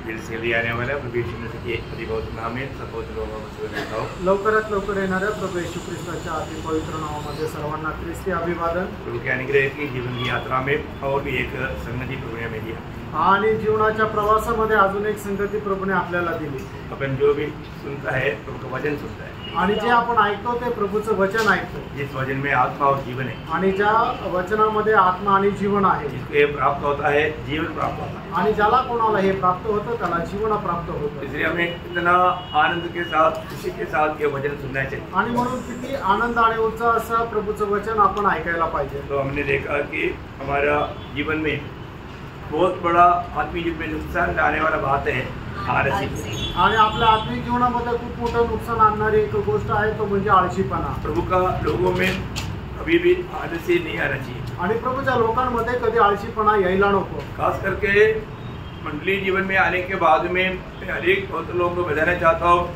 फिर से ले आने वाला प्रभु यीशु मसीह के अति पवित्र नाम में सपोज लोगों को लवकरात लवकर येणाऱ्या प्रभू येशू ख्रिस्ताच्या अति पवित्र नावामध्ये सर्वांना ख्रिस्ती अभिवादन। प्रभु के अनुग्रह की जीवन की यात्रा में और भी एक संगति प्रभु ने हमें दिया आणि जीवनाच्या प्रवासामध्ये अजून एक संगती प्रभूने आपल्याला दिली। अपन जो भी सुनता है प्रभु का वचन सुनता है आणि जे आपण ऐकतो ते प्रभूचं वचन ऐकतो। जिस वचन में आत्मा और जीवन है आणि ज्या वचनामध्ये आत्मा आणि जीवन आहे जिसको ये प्राप्त होता है जीवन प्राप्त होता है आणि ज्याला कोणाला हे प्राप्त होतं त्याला जीवन प्राप्त होतं। इसलिए हमें इतना आनंद के साथ खुशी के साथ ये वचन सुनना चाहिए आणि म्हणून किती आनंद आणि उत्साह असा प्रभूचं वचन आपण ऐकायला पाहिजे। तो हमने देखा कि हमारा जीवन में बहुत बड़ा आत्मिक जीवन में नुकसान लाने वाला बात है आलसी। आणि आपल्या आत्मिक जीवनामध्ये खूप मोठं नुकसान आणणारी एक गोष्ट आहे तो म्हणजे आळशीपणा। प्रभु का लोगों में कभी भी आलसी नहीं आना चाहिए आणि प्रभूच्या लोकांमध्ये कधी आळशीपणा यायला नको। खास करके मंडली जीवन में आने के बाद में मैं अनेक बहुत लोगों को बताना चाहता हूँ,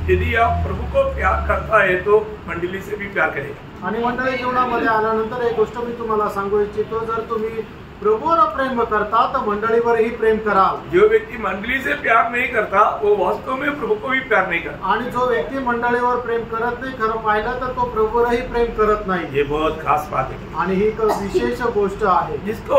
यदि आप प्रभु को प्यार करता है तो मंडली से भी प्यार करेगा। आणि मंडळी जीवनामध्ये आल्यानंतर एक गोष्ट मी तुम्हाला सांगू इच्छितो, जर तुम्ही प्रभुवर प्रेम करता तो मंडळीवरही प्रेम कराल। जो व्यक्ति मंडली से प्यार नहीं करता वो वास्तव में प्रभु को भी प्यार नहीं करता। आणि जो व्यक्ती मंडळीवर प्रेम करत नाही, खरं पाहिलं तर तो प्रभुवरही प्रेम करत नाही। ये बहुत खास बात है आणि ही एक विशेष गोष्ट आहे। जिसको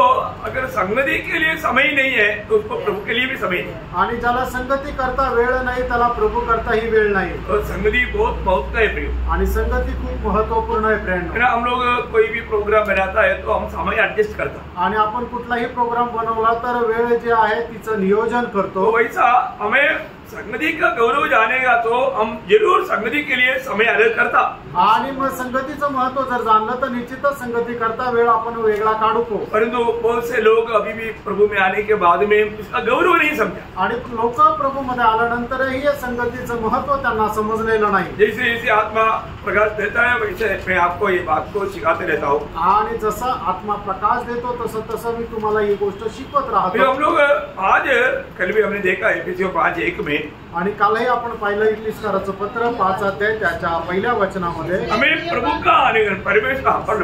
अगर संगति के लिए समय नहीं है तो उसको प्रभु के लिए भी समय नहीं। आणि ज्याला संगती करता वेळ नाही त्याला प्रभु करता ही वेळ नाही। और संगति बहुत महत्व है प्रिय, आणि संगती खूप महत्वपूर्ण आहे फ्रेंड। हम लोग कोई भी प्रोग्राम बनाता है तो हम समय एडजस्ट करता आणि आपण कुठलाही प्रोग्राम बनवला तर वेळ जे आहे तिचं नियोजन करतो। तो वैसा हमें संगति का गौरव जानेगा तो हम जरूर संगति के लिए समय अलग करता। आणि मग संगतीचं महत्व जर जाणलं तर निश्चितच संगती करता वेळ आपण वेगळा काढू। परंतु बहुत से लोग अभी भी प्रभु में आने के बाद में इसका गौरव नहीं समझा। आणि लोक प्रभु मध्ये आल्यानंतरही या संगतीचं महत्व त्यांना समजलेलं नाही। जैसे जैसे आत्मा प्रकाश देता है वैसे मैं आपको ये बात को सिखाते रहता हूँ। आणि जसा आत्मा प्रकाश देतो तसं तसं मी तुम्हाला ही गोष्ट शिकवत राहतो। हम लोग आज कल भी हमने देखा एफिसियों 5:1 में, आणि कालही आपण पाहिलं इफिसियोंचं पत्र 5 अध्याय त्याच्या पहिल्या वचनामध्ये हमें प्रभु का अनुकरण परमेश्वर का पढ़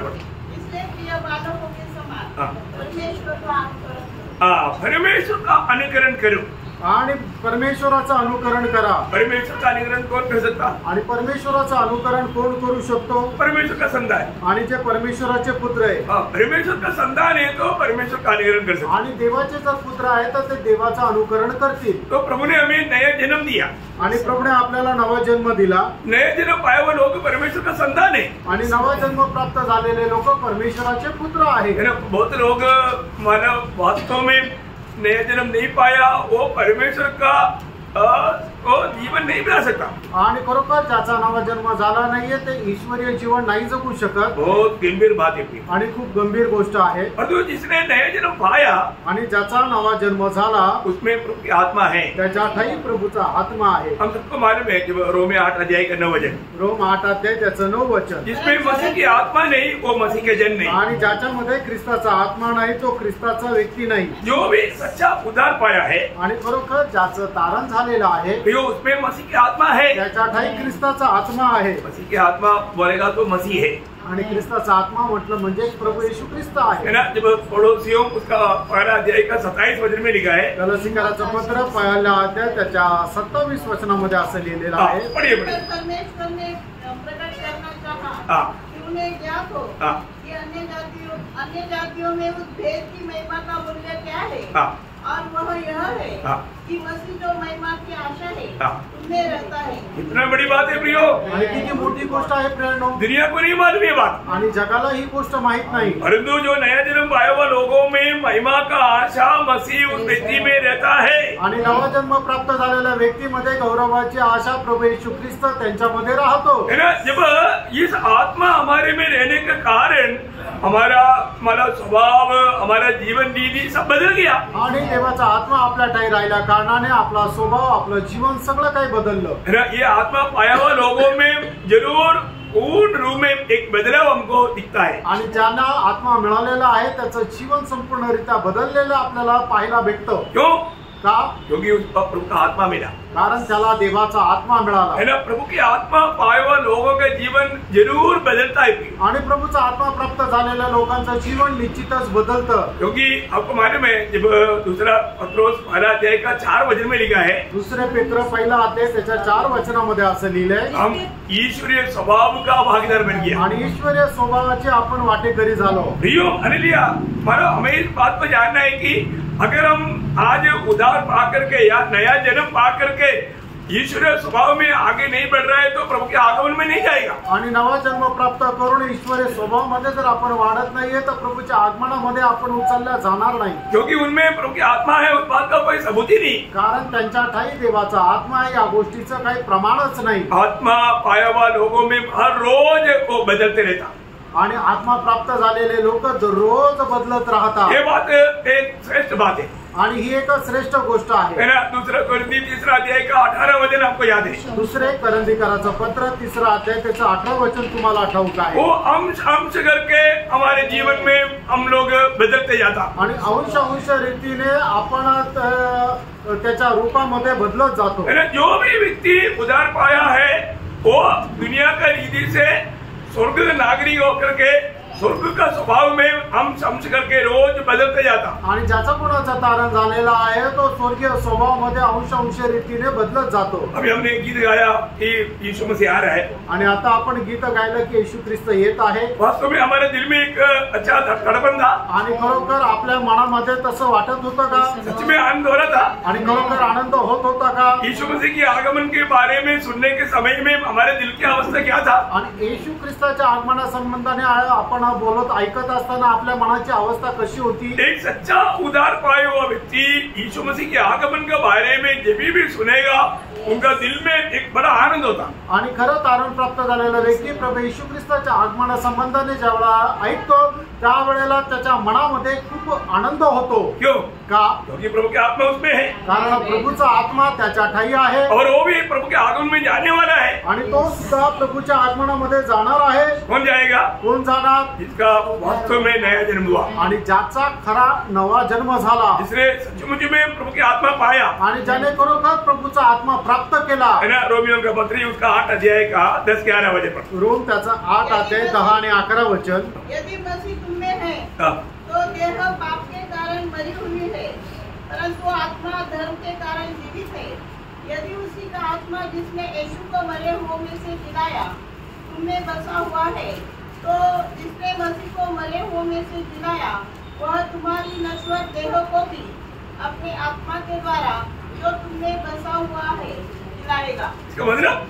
परमेश्वर का अनुकरण करो। आणि परमेश्वराचं अनुकरण करा। परमेश्वर का अनुकरण कौन कर सकता? आणि परमेश्वराचं अनुकरण कोण करू शकतो? परमेश्वर का संतान आणि जे परमेश्वराचे पुत्र आहे। परमेश्वर का संतान है तो परमेश्वर का अनुकरण कर सकते। आणि देवाचे जर पुत्र आहे तर ते देवाचं अनुकरण करतील। तो प्रभु ने हमें नया जन्म दिया आणि प्रभुने आपल्याला नवा जन्म दिला। नया जन्म पाया हुआ लोग परमेश्वर का संतान है आणि नवा जन्म प्राप्त झालेले लोक परमेश्वराचे पुत्र आहेत। बहुत लोग मानव वास्तव में नया जन्म नहीं पाया वो परमेश्वर का वो जीवन नहीं बना सकता। आणि खरोखर ज्याचा नवा जन्म झाला नाहीये ते ईश्वरीय जीवन नाही जगू शकत। बहुत गंभीर बात है आणि खूप गंभीर गोष्ट आहे। परंतु जिसने नया जन्म पाया आणि ज्याचा नवा जन्म झाला उसमें प्रभु की आत्मा है, त्याच्या ठाई प्रभूचा आत्मा आहे। हम सबको मालूम है कि रोमे 8 अध्याय का 9 वचन, रोम 8 अध्याय त्याचं 9 वचन, जिसमें मसीह की आत्मा नहीं वो मसीह के जन नहीं। आणि ज्याच्यामध्ये ख्रिस्ताचा आत्मा नाही तो ख्रिस्ताचा व्यक्ती नाही। जो भी सच्चा उद्धार पाया है आणि खरोखर ज्याचं तारण झालेलं आहे उसमें मसीह की आत्मा है, त्याच्या ठाई ख्रिस्ताचा आत्मा आहे। मसीह की आत्मा बोलेगा तो मसीह है। आणि ख्रिस्ताचा आत्मा म्हटलं म्हणजे प्रभू येशू ख्रिस्त आहे ना। जब पड़ोसियों उसका पहला अध्याय का 27 वचन में लिखा है, गलातियराचं पत्र पहिला अध्याय त्याच्या 27 वचनामध्ये असं लिहिलेलं आहे। पढ़िए परमेश्वर ने प्रकट करना चाहा कि उन्हें ज्ञात हो कि अन्य जातियों में उस भेद की महिमा का मूल्य क्या है। और वह यह है कि मसीह जो महिमा की आशा है उनमें रहता है। इतना बड़ी बात है प्रियो, आणि किती मोठी गोष्ट आहे प्रेरणो। दुनिया को नहीं मालूम ये बात आणि जगाला ही गोष्ट माहित नाही। परंतु जो नया जन्म पाया हुआ लोगों में महिमा का आशा मसीह उस व्यक्ति में रहता है। आणि नवा जन्म प्राप्त झालेल्या व्यक्तीमध्ये गौरवाची आशा प्रभू येशू ख्रिस्त त्यांच्यामध्ये राहतो। है ना। जब इस आत्मा हमारे में रहने के कारण हमारा स्वभाव हमारा जीवन रीति सब बदल गया। आणि देवाचा आत्मा आपल्या ठाई राहिल्या कारणाने आपला स्वभाव आपलं जीवन सगळं काही बदललं। ये आत्मा पाया हुआ लोगों में जरूर पूर्ण रूप में एक बदलाव हमको दिखता है। आणि ज्यांना आत्मा मिळालेला आहे त्याचं जीवन संपूर्णरित्या बदललेलं आपल्याला पाहायला भेटतं। क्यों? का? क्योंकि उसको प्रभु का आत्मा मिला, कारण त्याला देवाचा आत्मा मिळाला है ना। प्रभु की आत्मा पाए हुए लोगों का जीवन जरूर बदलता है, आणि प्रभूचा आत्मा प्राप्त झालेल्या लोकांचं जीवन निश्चितच बदलतं। क्योंकि आपको मालूम है जब दूसरा पत्रोस पहला अध्याय का 4 वचन में लिखा है, दुसरे पेत्र पहिला अध्याय त्याच्या 4 वचनामध्ये असं लिहिलंय, हम ईश्वरीय स्वभाव का भागीदार बन गया आणि ईश्वरीय स्वभावाचे आपण वाटेकरी झालो। प्रियो हालेलुया। मानो हमें इस बात को जानना है कि अगर हम आज उद्धार पा करके या नया जन्म पा करके ईश्वरीय स्वभाव में आगे नहीं बढ़ रहा है तो प्रभु के आगमन में नहीं जाएगा। आणि नवा जन्म प्राप्त करून ईश्वरीय स्वभावामध्ये जर आपण वाढत नाहीये तर प्रभूच्या आगमनामध्ये आपण उचलल्या जाणार नाही, क्योंकि उनमें प्रभु की आत्मा है, उस बात का कोई सबूत ही नहीं। कारण त्यांच्या ठाई देवाचा आत्मा आहे, या गोष्टीचं काही प्रमाणच नाही। आत्मा पाया हुआ लोगों में हर रोज वो बदलते रहता, आणि आत्मा प्राप्त झालेले लोक दररोज बदलत राहतात। ये बात एक श्रेष्ठ बात है, आणि ही एक श्रेष्ठ गोष्ट आहे। है ना। दूसरा कोरिन्थी 3 अध्याय का 18 वचन आपको याद है, दुसरे करंदीकराचं पत्र 3 अध्याय त्याचं 18 वचन तुम्हाला ठाऊक आहे। वो अंश अंश करके हमारे जीवन में हम लोग बदलते जाता, आणि अंश अंश रीतीने आपण त्याच्या रूपामध्ये बदलत जातो, है ना। जो भी व्यक्ति उद्धार पाया है वो दुनिया का रीति से स्वर्ग का नागरिक होकर के स्वर्ग का स्वभाव में हम समझ करके रोज बदलते जाता। आणि ज्याचा कोणाचा तारण झालेला आहे तो स्वर्गीय स्वभावामध्ये अंश अंश रीतीने बदलत जातो। अभी हमने गीत गाया कि यीशु मसीह आ रहा है, आणि आता आपण गीत गायलं की येशू ख्रिस्त येत आहे। वास्तव में हमारे दिल में एक अच्छा धड़कन था, आणि खरोखर आपल्या मनामध्ये तसं वाटत होतं का? सच में आनंद हो रहा था, आणि खरोखर आनंद होत होता का? यीशु मसीह के आगमन के बारे में सुनने के समय में हमारे दिल की अवस्था क्या था? आणि येशू ख्रिस्ताच्या आगमना संबंधाने आपण बोलत ऐकत असताना आपल्या मनाची अवस्था कशी होती? एक सच्चा उद्धार पाए हुआ व्यक्ति यीशु मसीह के आगमन के बारे में जब भी सुनेगा उनका दिल में एक बड़ा आनंद होता। आणि खरं तारण प्राप्त झालेला व्यक्ती प्रभू येशू ख्रिस्ताच्या आगमना संबंधाने जेव्हा ऐकतो त्यावेळेला त्याच्या मनामध्ये खूप आनंद होतो। क्यों? का? क्योंकि प्रभु की आत्मा उसमें है, कारण प्रभूचा आत्मा त्याच्या ठाई आहे, और वो भी प्रभु के आगमन में जाने वाला है। आणि तो सुद्धा प्रभूच्या आगमनामध्ये जाणार आहे। कौन जाएगा? कोण जाणार? जिसका वास्तव में नया जन्म हुआ, आणि ज्याचा खरा नवा जन्म झाला, जिसने सचमुच में प्रभु की आत्मा पाया, आणि ज्याने खरोखर प्रभूचा आत्मा प्राप्त केला। है ना। रोमियो का पत्री उसका 8 अध्याय का 10-11 वचन पर, रोम त्याचा 8 अध्याय 10 आणि 11 वचन। यदि मसीह तुम में है तो देह पाप के कारण मरी हुई है, परंतु आत्मा धर्म के कारण जीवित है। यदि उसी का आत्मा जिसने यीशु को मरे हुओं में से जिलाया तुम में बसा हुआ है, तो जिसने मसीह को मरे हुओं में से जिलाया वह तुम्हारी नश्वर देह को भी अपने आत्मा के द्वारा जो तुम में बसा हुआ है जिलाएगा। इसका मतलब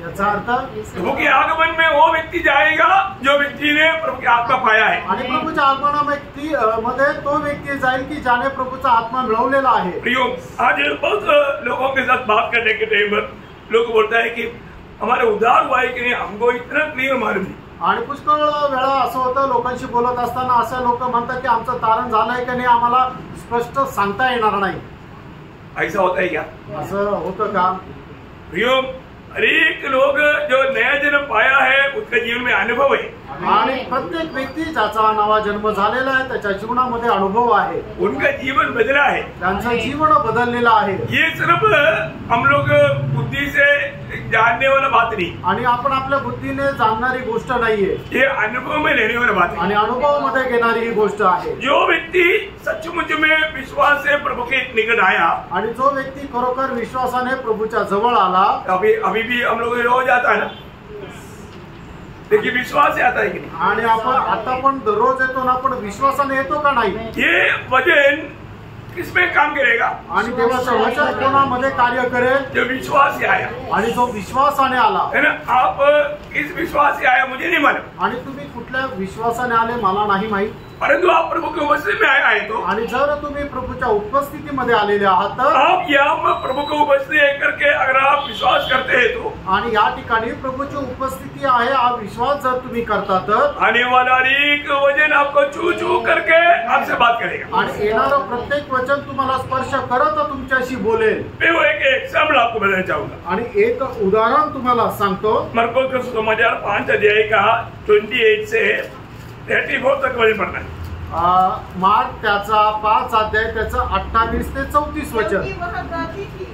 याचा अर्थ प्रभु के आगमन में वो व्यक्ति जाएगा जो व्यक्ति ने प्रभु की आत्मा पाया है। आणि प्रभूच्या आगमनामध्ये तो व्यक्ती जाईल की ज्याने प्रभूचा आत्मा मिळवलेला आहे। प्रियो, आज बहुत लोगों के साथ बात करने के टाइम पर लोग बोलता है कि हमारे उद्धार हुआ है कि नहीं, हमको इतना क्लियर मालूम नहीं। आणि पुष्कळ वेळा असं होतं, लोकांशी बोलत असताना असे लोक म्हणतात की आमचं तारण झालंय की नाही आम्हाला स्पष्ट सांगता येणार नाही। ऐसा होता है क्या? असं होतं का? प्रियो, हर एक लोग जो नया जन्म पाया है उसका जीवन में अनुभव है, आणि प्रत्येक व्यक्ती ज्याचा नवा जन्म झालेला आहे त्याच्या जीवनामध्ये अनुभव आहे, उनका जीवन बदला है, त्यांचं जीवन बदललेलं आहे। ये सिर्फ हम लोग बुद्धि से जानने वाला बात नहीं, आणि आपण आपल्या बुद्धीने जाणणारी गोष्ट नाहीये, ये अनुभव में लेने वाला बात है। आणि अनुभवामध्ये घेणारी ही गोष्ट आहे। जो व्यक्ति सचमुच में विश्वास से प्रभु के निकट आया, आणि जो व्यक्ती खरोखर विश्वासाने प्रभूच्या जवळ आला, अभी भी हम लोग रोज आता है ना, देखिए विश्वास से आता है कि नहीं? आणि आपण आता पण दररोज येतो ना, पण विश्वासाने येतो का नाही? ये वचन किसमें काम करेगा? आणि देवाचं वचन कोणामध्ये कार्य करेल? जो विश्वास से आया, आणि जो विश्वासाने आला। है ना। आप किस विश्वास से आया मुझे नहीं मालूम, आणि तुम्ही कुठल्या विश्वासाने आले मला नाही माहित, परंतु आप प्रभु के उपस्थिति में आए तो आणि जर तुम्ही प्रभूच्या उपस्थितीमध्ये आलेले आहात तर आप यहाँ प्रभु को उपस्थिति करके अगर आप विश्वास करते हैं तो, आणि या ठिकाणी प्रभूची उपस्थिती आहे हा विश्वास जर तुम्ही करता तर आने वाला एक वचन आपको छू छू करके आपसे बात करेगा, आणि येणारं प्रत्येक वचन तुम्हाला स्पर्श करत तुमच्याशी बोलेल। मैं वो एक एग्जाम्पल आपको बताना चाहूंगा। आणि एक उदाहरण तुम्हाला सांगतो, मरकुस का सुसमाचार 5 अध्याय का 28 से 34 तक वचन पढ़ना है। मार्क त्याचा 5 अध्याय त्याचं 28 ते 34 वचन। क्योंकि वह कहती थी,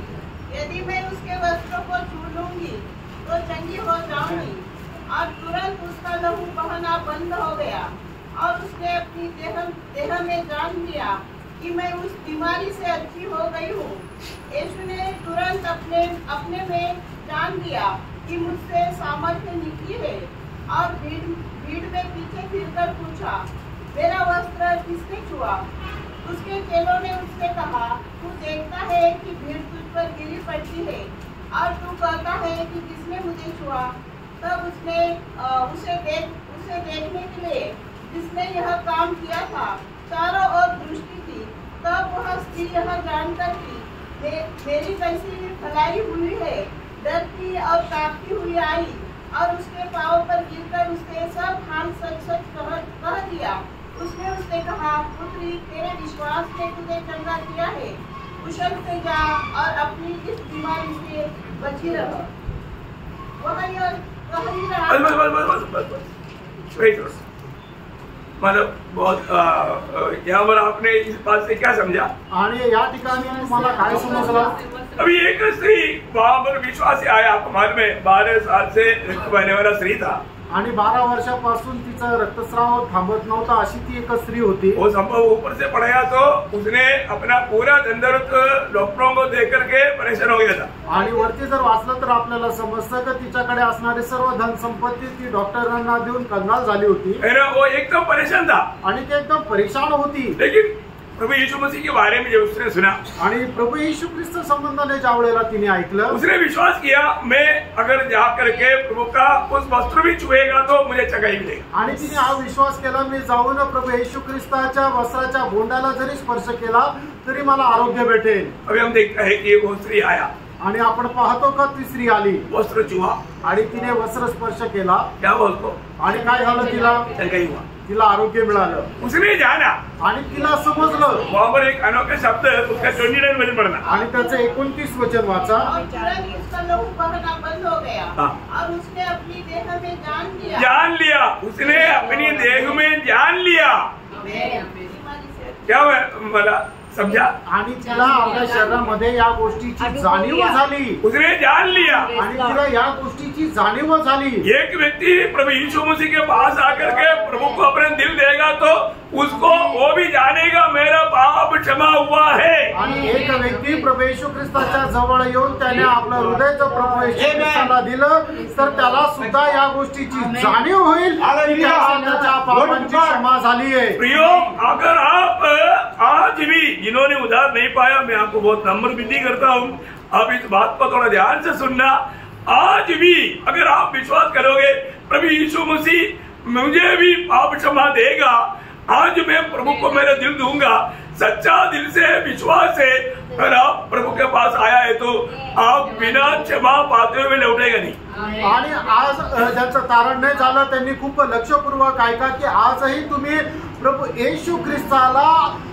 यदि मैं उसके वस्त्रों को छू लूंगी तो चंगी हो जाऊंगी, और तुरंत उसका लहू बहना बंद हो गया और उसने अपनी देह में जान लिया कि मैं उस बीमारी से अच्छी हो गई हूँ। यीशु ने तुरंत अपने में जान लिया कि मुझसे सामर्थ्य निकली है, और भीड़ में पीछे फिरकर पूछा, मेरा वस्त्र किसने छुआ? उसके चेलों ने उससे कहा, तू देखता है कि भीड़ तुझ पर गिरी पड़ती है और तू कहता है कि किसने मुझे छुआ? तब उसने उसे देखने के लिए जिसने यह काम किया था चारों ओर दृष्टि थी। तब वह स्त्री यह जानकर कि मेरी कैसी भलाई हुई है, डरती और कांपती हुई आई और उसके पांव पर गिरकर उसके सब हाल सच कह दिया। उसने उससे कहा, पुत्री, तेरे विश्वास ने तुझे चंगा किया है, कुशल से जा और अपनी इस बीमारी से बची रह। वह यह कह ही रहा। मतलब बहुत यहाँ पर आपने इस बात से क्या समझा? आणि या ठिकाणी तुम्हाला काय समजलं? अभी एक स्त्री वहां पर विश्वास से आया, कमाल में 12 साल से रक्त बहने वाला स्त्री था, आणि 12 वर्षापासून तिचा रक्तस्राव थांबत नव्हता, अशी ती एक स्त्री होती। वो संभव ऊपर से पढ़ाया तो उसने अपना पूरा धंधरत डॉक्टरों को देख करके परेशान हो गया था। आणि वरती जर वाचलं तर आपल्याला समजतं की तिच्याकडे असणारी सर्व धन संपत्ती ती डॉक्टरांना देऊन कंगाल झाली होती, वो एकदम परेशान था आणि ती एकदम परेशान होती। लेकिन प्रभु यीशु मसीह के बारे में जब उसने सुना, आणि प्रभू येशू ख्रिस्त संबंधाने ज्या वेळेला तिने ऐकलं, उसने विश्वास किया, मैं अगर जा करके प्रभु का उस वस्त्र भी छुएगा तो मुझे चंगाई मिलेगा। आणि तिने हा विश्वास केला, मी जाऊन प्रभू येशू ख्रिस्ताच्या वस्त्राच्या बोंडाला जरी स्पर्श केला तरी मला आरोग्य भेटेल। अभी हम देखते हैं कि वो स्त्री आया, आणि आपण पाहतो का ती स्त्री आली वस्त्र छुआ, आणि तिने वस्त्र स्पर्श केला, क्या बोलतो, आणि काय झालं? चंगाई हुआ, तिला आरोग्य मिळालं। उसने जाना, आणि तिला समजलं। वहां पर एक अनोखा शब्द उसका 29 मध्ये पढ़ना, आणि त्याचं 29 वचन वाचा। और तुरंत उसका लहू बहना बंद हो गया और उसने अपनी देह में जान लिया। उसने अपनी देह में जान लिया। क्या मला समझा? आणि तिला आपल्या शरीरामध्ये या गोष्टीची जाणीव झाली। उसने जान लिया आणि तिला या गोष्टीची जाणीव झाली। एक व्यक्ति प्रभु यीशु मसीह के पास आकर के प्रभु को अपना दिल देगा तो उसको वो भी जानेगा मेरा पाप क्षमा हुआ है। आणि एक व्यक्ती प्रभू येशू ख्रिस्ताच्या जवळ येऊन त्याने आपलं हृदयाचं प्रभू येशू ख्रिस्ताला दिलं तर त्याला सुद्धा या गोष्टीची जाणीव होईल की त्याच्या पापांची क्षमा झाली आहे। प्रियो, अगर आप आज भी जिन्होंने उधार नहीं पाया, मैं आपको बहुत नम्र विनती करता हूँ, आप इस बात को थोड़ा ध्यान से सुनना। आज भी अगर आप विश्वास करोगे प्रभु यीशु मसीह मुझे भी पाप क्षमा देगा, आज मैं प्रभु को मेरा दिल दूंगा, सच्चा दिल से विश्वास से अगर आप प्रभु के पास आया है तो आप बिना क्षमा पाते हुए लौटेगा नहीं। आणि आज ज्यांचं तारण नाही झालं त्यांनी खूप लक्षपूर्वक ऐका की आजही तुम्ही प्रभू येशू ख्रिस्ताला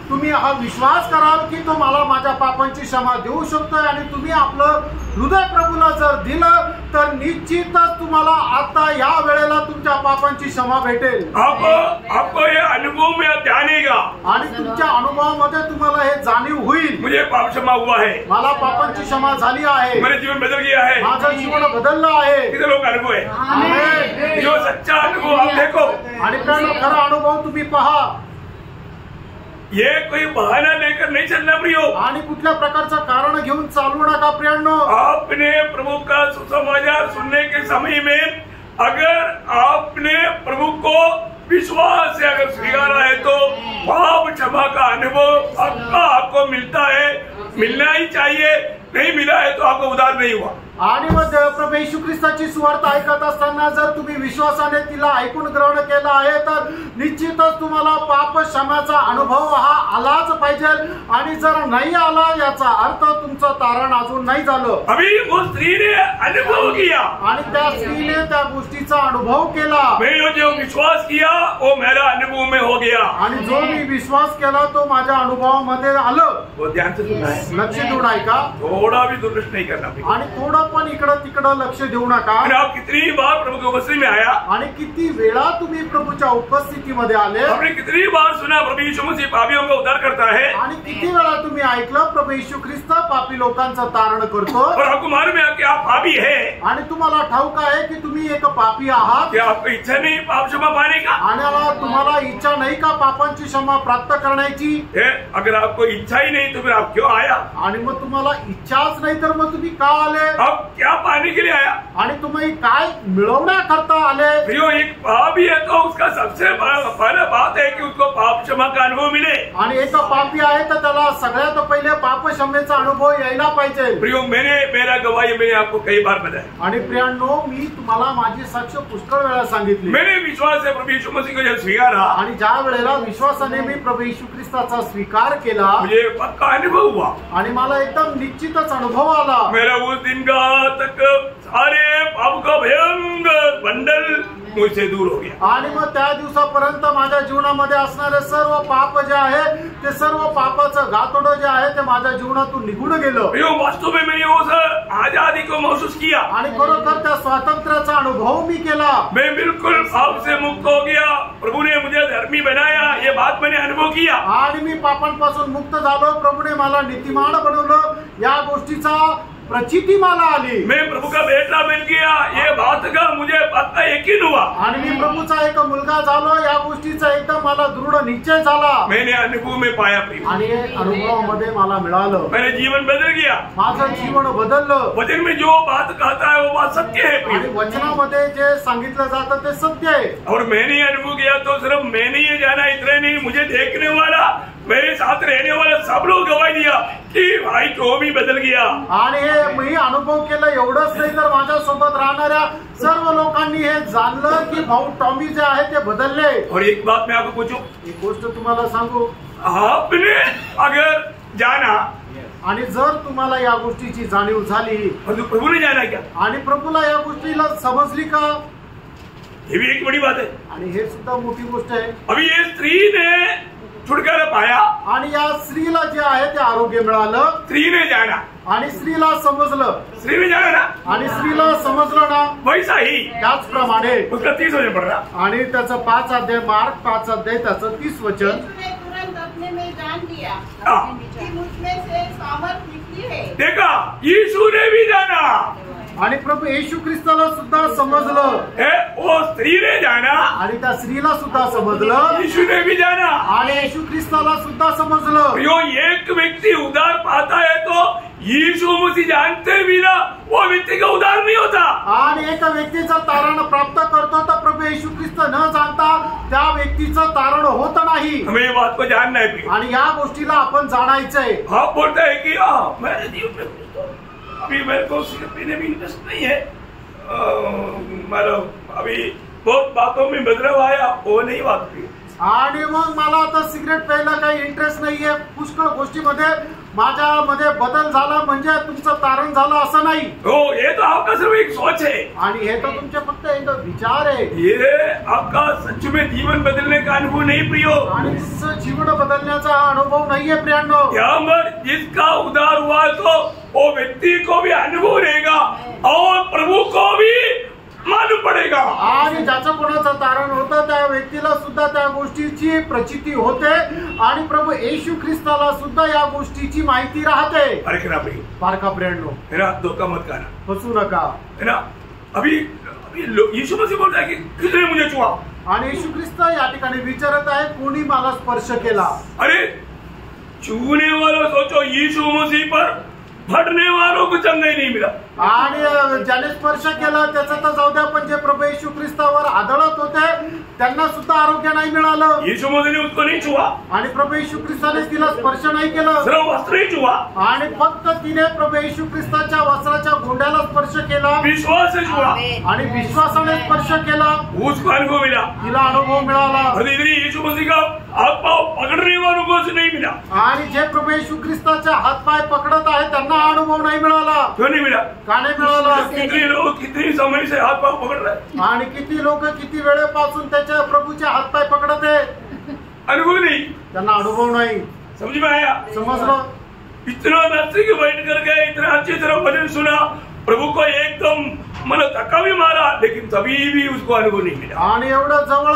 तुम्ही हा विश्वास कराल की तो मला माझ्या पापांची क्षमा देऊ शकतोय, आणि तुम्ही आपलं हृदय प्रभूला जर दिलं तर निश्चितच तुम्हाला आता या वेळेला तुमच्या पापांची क्षमा भेटेल। आपको ये अनुभव में जानेगा, आणि तुमच्या अनुभवामध्ये तुम्हाला हे जाणीव होईल, मुझे पाप क्षमा हुआ है, मला पापांची क्षमा झाली आहे, मेरे जीवन बदल गया है, माझं जीवन बदललं आहे। किती लोक अनुभव है? आमेन। जो सच्चा अनुभव आप देखो, आणि खरा अनुभव तुम्ही पहा, ये कोई बहाना लेकर नहीं चलना प्रियो, आणि कुठल्या प्रकारचं कारण घेऊन चालू नका प्रियांनो। आपने प्रभु का सुसमाचार सुनने के समय में अगर आपने प्रभु को विश्वास से अगर स्वीकारा है तो पाप क्षमा का अनुभव पक्का आपको मिलता है, मिलना ही चाहिए। नहीं मिला है तो आपको उद्धार नहीं हुआ। आणि मग प्रभू येशू ख्रिस्ताची सुवार्ता ऐकत असताना जर तुम्ही विश्वासाने तिला ऐकून ग्रहण केला आहे तर निश्चितच तुम्हाला पाप क्षमाचा अनुभव हा आलाच पाहिजे, आणि जर नाही आला याचा अर्थ तुमचं तारण अजून नाही झालं। अभी वो स्त्री ने अनुभव किया, आणि त्या स्त्रीने त्या गोष्टीचा अनुभव केला। मैंने जो विश्वास किया वो मेरा अनुभव में हो गया, आणि जो मी विश्वास केला तो माझ्या अनुभवामध्ये आलं। वो ध्यान से सुनना है, लक्ष देऊन ऐका, थोड़ा भी दुर्लक्ष नहीं करना। आणि थोडा पण इकडं तिकडं लक्ष देऊ नका. आप कितनी बार प्रभु की उपस्थिति में आया, आणि किती वेळा तुम्ही प्रभूच्या उपस्थितीमध्ये आले. आपने कितनी बार सुना प्रभु यीशु मसीह पापियों का उद्धार करता है, आणि किती वेळा तुम्ही ऐकलं प्रभू येशू ख्रिस्त पापी लोकांचं तारण करतो. और आपको मालूम है कि आप पापी है, आणि तुम्हाला ठाऊक आहे की तुम्ही एक पापी आहात. क्या आपको इच्छा नहीं पाप क्षमा पाने का? आणि तुम्हाला इच्छा नाही का पापांची क्षमा प्राप्त करण्याची? अगर आपको इच्छा ही नहीं तो फिर आप क्यों आया? आणि मग तुम्हाला इच्छाच नाही तर मग तुम्ही का आले? आप क्या पाने के लिए आया? आणि तुम्ही काय मिळवण्याकरता आले? प्रियो, एक पापी है तो उसका सबसे पहला बात है कि उसको पाप क्षमा का अनुभव मिले. आणि एक पापी आहे तर त्याला सगळ्यात पहिले पाप क्षमेचा अनुभव यायला पाहिजे. प्रियो, मेरा गवाही मैंने आपको कई बार बताया. आणि प्रियांनो, मी तुम्हाला माझी साक्ष पुष्कळ वेळा सांगितली. मैंने विश्वास से प्रभु यीशु मसीह को जब स्वीकारा, आणि ज्या वेळेला विश्वासाने मी प्रभू येशू ख्रिस्ताचा स्वीकार केला, मुझे पक्का अनुभव हुआ आणि मला एकदम निश्चितच अनुभव आला. मेरा उस दिन का तक सारे पाप का भयंकर बंडल मुझसे दूर हो गया. आणि मग त्या दिवसापर्यंत माझ्या जीवनामध्ये असणारे सर्व पाप जे आहे ते सर्व पापाचं गातोडं जे आहे ते माझ्या जीवनातून निघून गेलं. वास्तव में मैंने उस आजादी को महसूस किया. आणि खरोखर त्या स्वातंत्र्याचा अनुभव मी केला. मैं बिल्कुल पाप से मुक्त हो गया. प्रभु ने मुझे धर्मी बनाया, ये बात मैंने अनुभव किया. आणि मी पापांपासून मुक्त झालो. प्रभूने मला नीतिमान बनवलं, या गोष्टीचा प्रचिती मला आली. मैं प्रभु का बेटा बन गया, ये बात का मुझे पक्का यकीन हुआ. आणि मी प्रभूचा एक मुलगा झालो, या गोष्टीचा एकदम मला दृढ निश्चय झाला. मैंने अनुभव में पाया प्रिय. आणि अनुभवामध्ये मला मिळालं. मेरा जीवन बदल गया. माझं जीवन बदललं. वचन में जो बात कहता है वो बात सत्य है प्रिय. आणि वचनामध्ये जे सांगितलं जातं ते सत्य आहे. और मैंने अनुभव किया तो सिर्फ मैंने ये जाना इतना नहीं, मुझे देखने वाला, मेरे साथ रहने वाला सब लोग गवाही दिया कि भाई तो भी बदल गया. आणि हे मी अनुभव केलं एवढंच नाही तर माझ्या सोबत राहणाऱ्या सर्व लोकांनी हे जाणलं की भाऊ टॉमी जे आहे ते बदलले. और एक बात मैं आपको पूछूं, एक गोष्ट तुम्हाला सांगू, आपने अगर जाना, आणि जर तुम्हाला या गोष्टीची जाणीव झाली, और प्रभु ने जाना क्या, आणि प्रभूला या गोष्टीला समजली का, ये भी एक बड़ी बात है. आणि हे सुद्धा मोठी गोष्ट आहे. अभी ये स्त्री ने छुटकारा पाया, आणि या स्त्रीला जे आहे ते आरोग्य मिळालं. स्त्री ने जाना, आणि स्त्रीला समजलं. स्त्री ने जाना ना, आणि स्त्रीला समजलं ना, वैसा ही त्याचप्रमाणे उसका 30 वचन पढ़ रहा. आणि त्याचं 5 अध्याय, मार्क 5 अध्याय त्याचं 30 वचन. यीशु ने तुरंत अपने में जान लिया कि मुझमें से सामर्थ निकली है. देखा, यीशु ने भी जाना. आणि प्रभू येशू ख्रिस्ताला सुद्धा समजलं. वो स्त्री ने जाना, आणि त्या स्त्रीला सुद्धा समजलं. यीशु ने भी जाना. आणि येशू ख्रिस्ताला सुद्धा समजलं. यो एक व्यक्ति उद्धार पाता है तो यीशु मसीह जानते भी ना वो व्यक्ति का उद्धार नहीं होता. आणि एका व्यक्तीचं तारण प्राप्त करतो तर प्रभू येशू ख्रिस्त न जाणता त्या व्यक्तीचं तारण होत नाही. हमें ये बात को जानना है प्रिय. आणि या गोष्टीला आपण जाणायचंय. आप बोलते हैं कि मेरे जीवन में अभी मेरे को सिगरेट पीने में इंटरेस्ट नहीं है, मतलब अभी बहुत बातों में बदलाव आया, वो नहीं बात प्रिय. आणि मग मला आता सिगरेट प्यायला काही इंटरेस्ट नाहीये, पुष्कळ गोष्टीमध्ये माझ्यामध्ये बदल झाला म्हणजे तुमचं तारण झालं असं नाही. हो, ये तो आपका सिर्फ एक सोच है. आणि हे तर तुमचे फक्त एक विचार आहे. ये आपका सच में जीवन बदलने का अनुभव नहीं प्रियो. आणि जीवन बदलण्याचा अनुभव नाहीये प्रियांनो. यहाँ पर जिसका उद्धार हुआ तो वो व्यक्ति को भी अनुभव रहेगा और प्रभु को भी मालूम पडेगा. आणि ज्याचं कोणाचं तारण होतं त्या व्यक्तीला सुद्धा त्या गोष्टीची प्रचिती होते. आणि प्रभू येशू ख्रिस्ताला सुद्धा या गोष्टीची माहिती राहते. पारखा प्रियांनो, धोखा मत करना, फसू नका. है ना. अभी यीशु मसीह बोलता है कि किसने मुझे छुआ. आणि येशू ख्रिस्त या ठिकाणी विचारत आहे कोणी मला स्पर्श केला. अरे छूने वालों सोचो, यीशु मसीह पर फटने वालों को चंगा ही नहीं मिला. आणि ज्याने स्पर्श केला त्याचं तर जाऊ द्या, पण जे प्रभू येशू ख्रिस्तावर आदळत होते त्यांना सुद्धा आरोग्य नाही मिळालं. यीशु मसीह ने उसको नहीं छुआ. आणि प्रभू येशू ख्रिस्ताने तिला स्पर्श नाही केलं. सिर्फ वस्त्र ही छुआ. आणि फक्त तिने प्रभू येशू ख्रिस्ताच्या वस्त्राच्या गोंड्याला स्पर्श केला. विश्वास से छुआ. आणि विश्वासाने स्पर्श केला. उसको अनुभव मिला. तिला अनुभव मिळाला. यीशु मसीह का हाथ पाव पकड़ने वालों को नहीं मिला. आणि जे प्रभू येशू ख्रिस्ताच्या हातपाय पकडत आहे त्यांना अनुभव नाही मिळाला. क्यों नहीं मिला? का नाही मिळाला? कितने लोग कितने समय से हाथ पाव पकड़ रहे. आणि किती लोक किती वेळेपासून त्याच्या प्रभूचे हातपाय पकडत आहे. अनुभव नहीं, त्यांना अनुभव नाही. समझ में आया? समजलं. इतना नजदीक बैठ कर गए, इतना अच्छी तरह भजन सुना, प्रभु को एकदम मतलब धक्का भी मारा, लेकिन तभी भी उसको अनुभव नहीं मिला। आणि एवढं जवळ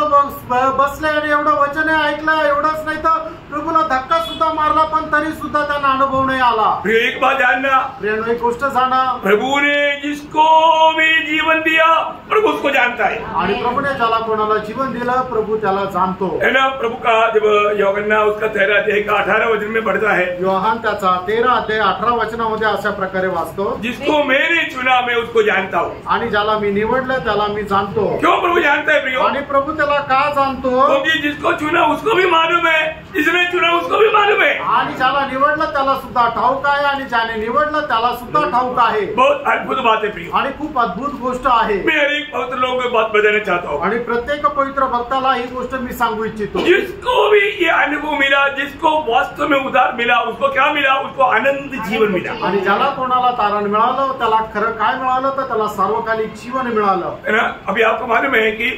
बसले आणि एवढं वचन ऐकलं, एवढंच नाही तर प्रभूला धक्का सुद्धा मारला, पण तरी सुद्धा त्यांना अनुभव नाही आला। एक बात जानना, प्रिय एक गोष्ट जाना, प्रभु ने जिसको भी जीवन दिया प्रभु उसको जानता है। आणि प्रभूने ज्याला कोणाला जीवन दिलं प्रभु त्याला जाणतो है ना। प्रभु का जब यूहन्ना उसका 13 अध्याय का 18 वचन में पढ़ता है, योहान त्याचा 13 अध्याय 18 वचनामध्ये अशा प्रकारे वाचतो, जिसको मैंने चुना मैं उसको जानता हूँ। आणि ज्याला मी निवडलं त्याला मी जाणतो। क्यों प्रभु जानता है प्रियो? आणि प्रभु त्याला का जाणतो? क्योंकि जिसको चुना उसको भी मालूम है, जिसने चुना उसको भी मालूम है। आणि ज्याला निवडलं त्याला सुद्धा ठाऊक आहे, आणि ज्याने निवडलं त्याला सुद्धा ठाऊक आहे। बहुत अद्भुत बात है प्रियो, आणि खूप अद्भुत गोष्ट आहे। मैं हर एक पवित्र लोगों को बात बताना चाहता हूँ। आणि प्रत्येक पवित्र भक्ताला ही गोष्ट मी सांगू इच्छितो, जिसको भी ये अनुभव मिला, जिसको वास्तव में उद्धार मिला, उसको क्या मिला? उसको आनंद जीवन मिला। आणि ज्याला कोणाला तारण मिळालं त्याला खरं काय मिळालं तर त्याला सार्वकालिक जीवन मिळालं। है ना। अभी आपको मालूम है कि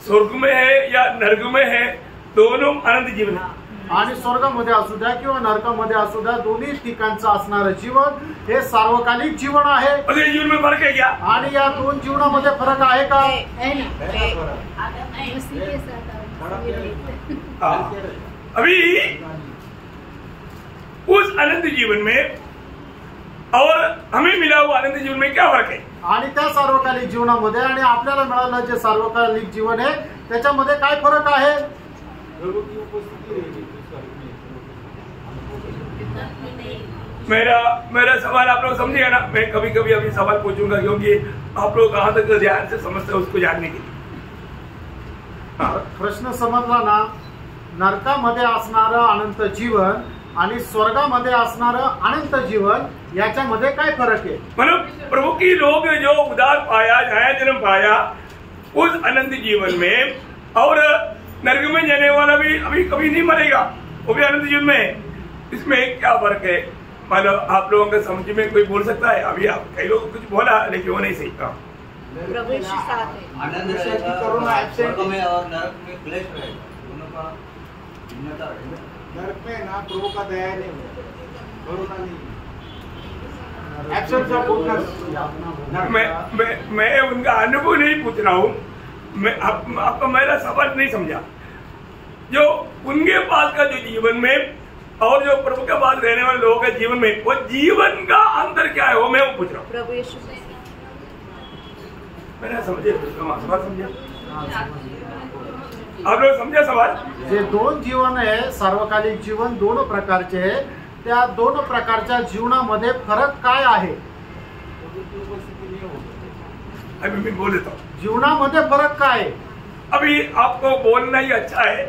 स्वर्ग में है या नरक में है, दोनों आनंद जीवन है। आणि स्वर्गामध्ये असू द्या किंवा नरकामध्ये असू द्या, दोन्ही ठिकाणचं असणारं जीवन हे सार्वकालिक जीवन आहे। और ये जीवन में फर्क है क्या? आणि या दोन जीवनामध्ये फरक आहे का? अभी उस आनंद जीवन में और हमें मिला हुआ आनंद जीवन में क्या फर्क है? आणि त्या सार्वकालिक जीवनामध्ये आणि आपल्याला मिळालं जे सार्वकालिक जीवन आहे त्याच्यामध्ये काय फरक आहे? मेरा सवाल आप लोग समझिएगा ना। मैं कभी कभी अभी सवाल पूछूंगा, क्योंकि आप लोग कहाँ तक ध्यान से समझते हैं उसको जानने के लिए। प्रश्न समजला ना? नरकामध्ये असणारं अनंत जीवन आणि स्वर्गामध्ये असणारं अनंत जीवन याच्यामध्ये काय फरक आहे? मतलब प्रभु की लोग जो उद्धार पाया, नया जन्म पाया उस अनंत जीवन में, और नरक में जाने वाला भी अभी कभी नहीं मरेगा, वो भी अनंत जीवन में है। इसमें क्या फर्क है? मतलब आप लोगों के समझ में कोई बोल सकता है? अभी आप कई लोग कुछ बोला लेकिन वो नहीं सही कहा। आनंद रहेगा स्वर्ग में और नरक में क्लेश रहेगा, दोनों का भिन्नता रहेगा। नरक में ना प्रभु का दया नहीं है, करुणा नहीं, एब्सेंस ऑफ गुडनेस। मैं उनका अनुभव नहीं पूछ रहा हूँ, मैं आपका मेरा सवाल नहीं समझा। जो उनके पास का जो जीवन में और जो प्रभु के पास रहने वाले लोगों के जीवन में, वो जीवन का अंतर क्या है वो मैं पूछ रहा हूँ। प्रभु यीशु मैंने समझे सवाल, समझा आप लोग? समझा सवाल? जे दोन जीवन आहे सार्वकालिक जीवन दोन प्रकारचे आहे, त्या दोन प्रकारच्या जीवनामध्ये फरक काय आहे? अभी मैं बोल देता हूँ जीवनामध्ये फरक काय आहे? अभी आपको बोलना ही अच्छा है,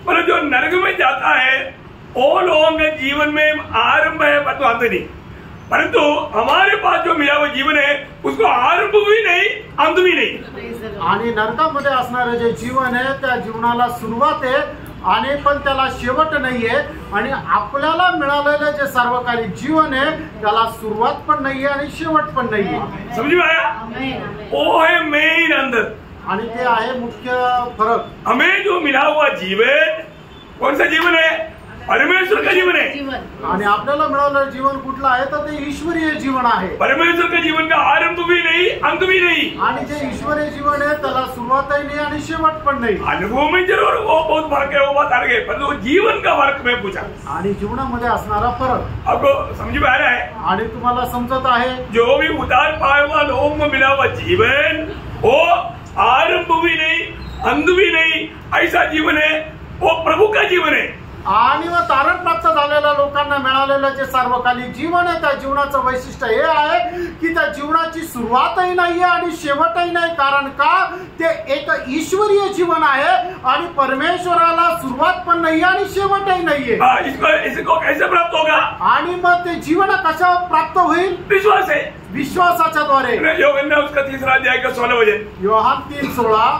पर जो नरक में जाता है वो लोगों के जीवन में आरंभ है परंतु अंत नहीं। परंतु हमारे पास जो मिला हुआ जीवन है उसको आरंभ भी नहीं, अंत भी नहीं। आणि नरकामध्ये असणारं जे जीवन आहे त्या जीवनाला सुरुवात आहे आणि पण त्याला शेवट नाहीये, आणि आपल्याला मिळालेलं जे सार्वकालिक जीवन आहे त्याला सुरुवात पण नाहीये आणि शेवट पण नाहीये। समझ में आया? वो है मेन अंदर, आणि ते आहे मुख्य फरक। हमें जो मिला हुआ जीवन कौन सा जीवन है? परमेश्वर का जीवन है। आणि आपल्याला मिळालेलं जीवन कुठलं आहे तर ते ईश्वरीय जीवन आहे। परमेश्वर के जीवन का आरंभ भी नहीं, अंत भी नहीं। आणि जे ईश्वरीय जीवन आहे त्याला सुरुवातही नाही आणि शेवट पण नाही। अनुभव में जरूर वो बहुत फर्क है, वो बात अलग है, पर वो जीवन का फर्क मैं पूछा। आणि जीवनामध्ये असणारा फरक आपको समझ में आ रहा है? आणि तुम्हाला समजत आहे? जो भी उद्धार पाया हुआ लोगों में मिला हुआ जीवन वो आरंभ भी नहीं, अंत भी नहीं, ऐसा जीवन है वो प्रभु का जीवन है। आणि व तारण प्राप्त झालेल्या लोकांना मिळालेलं जे सार्वकालिक जीवन आहे त्या जीवनाचं वैशिष्ट्य हे आहे की त्या जीवनाची सुरुवातही नाहीये आणि शेवटही नाही। कारण का? ते एक ईश्वरीय जीवन आहे आणि परमेश्वराला सुरुवात पण नाही आणि शेवटही नाहीये। इसको कैसे प्राप्त होगा? आणि मग ते जीवन कशा प्राप्त होईल? विश्वास है, विश्वासाच्या द्वारे। यूहन्ना उसका 3 अध्याय का 16 वचन, योहान 3:16,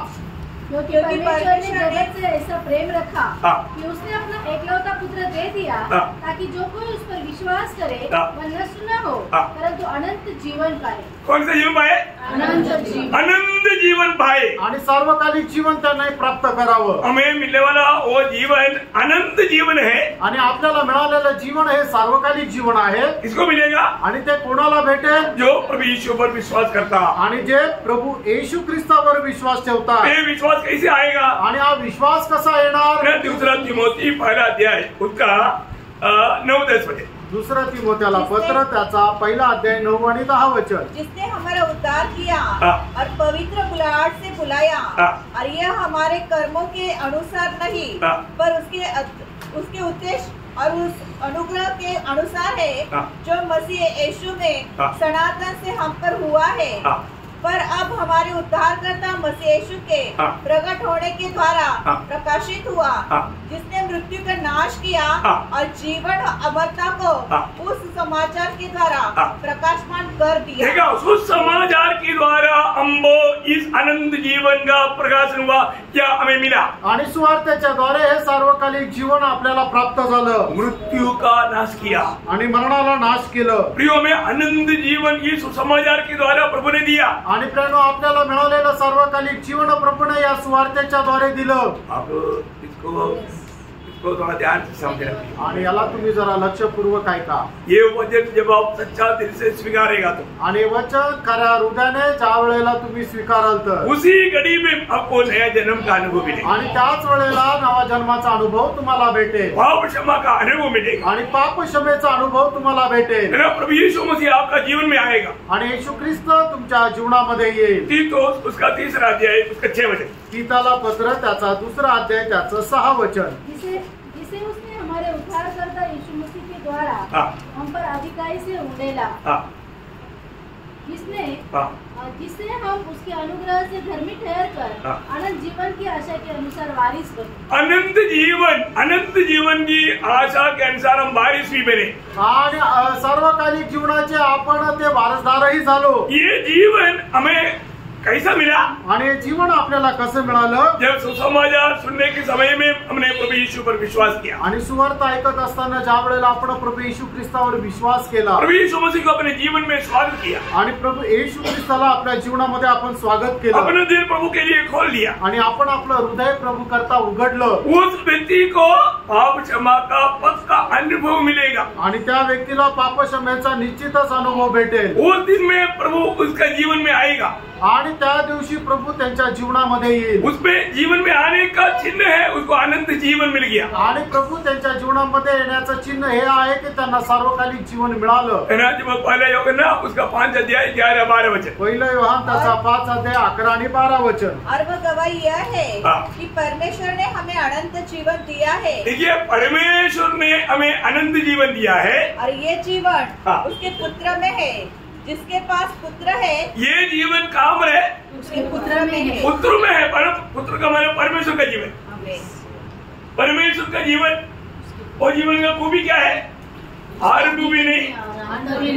क्योंकि परमेश्वर ने जगत से ऐसा प्रेम रखा कि उसने अपना एकलौता पुत्र दे दिया ताकि जो कोई उस पर विश्वास विनाश करे वह नष्ट न हो, परंतु अनंत जीवन पाए. कौन सा जीवन पाए? अनंत जीवन. अनंत जीवन पाए आणि सार्वकालिक जीवन त्यांनी प्राप्त करावं. हमें मिलने वाला वो जीवन अनंत जीवन है. आणि आपल्याला मिळालेलं जीवन हे सार्वकालिक जीवन आहे. किसको मिलेगा? आणि ते कोणाला भेटेल? जो प्रभु यीशु पर विश्वास करता. आणि जे प्रभू येशू ख्रिस्तावर विश्वास ठेवतात. ये विश्वास कैसे आएगा? आणि हा विश्वास कसा येणार? दूसरा तिमोथी पहला अध्याय उसका 9-10 मध्ये. दुसरा तिमोथेला पत्र त्याचा पहिला अध्याय 9 आणि 10 वचन. जिसने हमारा उद्धार किया और पवित्र बुलाहट से बुलाया और यह हमारे कर्मों के अनुसार नहीं पर उसके उद्देश्य और उस अनुग्रह के अनुसार है जो मसीह यीशु में सनातन से हम पर हुआ है. पर अब हमारे उद्धारकर्ता मसीह यीशु के प्रकट होने के द्वारा प्रकाशित हुआ, जिसने मृत्यु का नाश किया और जीवन अमरता को उस समाचार के द्वारा प्रकाशमान कर दिया. देखा, उस समाचार के द्वारा हमको इस अनंत जीवन का प्रकाशन हुआ, क्या हमें मिला? आणि सुवार्तेच्या द्वारे हे सार्वकालिक जीवन आपल्याला प्राप्त झालं. मृत्यू का नाश किया आणि मरणाला नाश केलं. प्रियो में अनंत जीवन इस समाचार के द्वारा प्रभु ने दिया. आणि प्रेरणो आपल्याला मिळालेलं सार्वकालिक जीवन प्रभूने या सुवार्तेच्या द्वारे दिलं. आप इसको थोड़ा ध्यान से समझना. आणि याला तुम्ही जरा लक्षपूर्वक ऐका. ये वचन जब आप सच्चा दिल से स्वीकारेगा तो, आणि वचन खऱ्या हृदयाने ज्या वेळेला तुम्ही स्वीकाराल तर उसी घड़ी में आपको नया जन्म का अनुभव मिलेगा. आणि त्याच वेळेला नवा जन्माचा अनुभव तुम्हाला भेटेल. पाप क्षमा का अनुभव मिलेगा. आणि पाप क्षमेचा अनुभव तुम्हाला भेटेल. प्रभु यीशु मसीह आपका जीवन में आएगा. आणि येशू ख्रिस्त तुमच्या जीवनामध्ये येईल. तीतुस उसका 3रा अध्याय उसका 6 वचन. तीताला पत्र त्याचा 2रा अध्याय त्याचं 6 वचन. जिसे उसने हमारे उद्धारकर्ता यीशु मसीह के द्वारा हम पर अधिकारी से उंडेला, जिससे हम उसके अनुग्रह से धर्मी ठहरकर अनंत जीवन की आशा के अनुसार वारिस बने. अनंत जीवन की आशा के अनुसार हम वारिस भी बने. आणि सार्वकालिक जीवनाचे आपण ते वारसदारही झालो. ये जीवन हमें कैसा मिला? आणि जीवन आपल्याला कसं मिळालं? जब सुसमाचार सुनने के समय में हमने प्रभु यीशु पर विश्वास किया. आणि सुवार्ता ऐकत असताना ज्या वेळेला आपण प्रभू येशू ख्रिस्तावर विश्वास केला, प्रभु यीशु मसीह को अपने जीवन में स्वागत किया आणि प्रभू येशू ख्रिस्ताला आपल्या जीवनामध्ये आपण स्वागत केलं, अपने दिल प्रभु के लिए खोल दिया आणि आपण आपलं हृदय प्रभू करता उघडलं, उस व्यक्ति को पाप क्षमा का पक्का अनुभव मिलेगा. आणि त्या व्यक्तीला पाप क्षमेचा निश्चितच अनुभव भेटेल. उस दिन में प्रभु उसका जीवन में आएगा आणि त्या दिवशी प्रभू त्यांच्या जीवनामध्ये येईल. उसमें जीवन में आने का चिन्ह है, उसको अनंत जीवन मिल गया. आणि प्रभू त्यांच्या जीवनामध्ये येण्याचं चिन्ह हे आहे की त्यांना सार्वकालिक जीवन मिळालं. जब पहला योहन्ना उसका 5 अध्याय 11-12 वचन. पहिलं योहान त्याचा 5 अध्याय 11 आणि 12 वचन. और वह गवाही यह है कि परमेश्वर ने हमें अनंत जीवन दिया है. देखिए, परमेश्वर ने हमें अनंत जीवन दिया है और ये जीवन उसके पुत्र में है. जिसके पास पुत्र है, ये जीवन कहाँ है? उसके पुत्र में है. पुत्र में है. पुत्र का मतलब परमेश्वर का जीवन. परमेश्वर का जीवन, और जीवन का खूबी क्या है? आरंभ भी नहीं,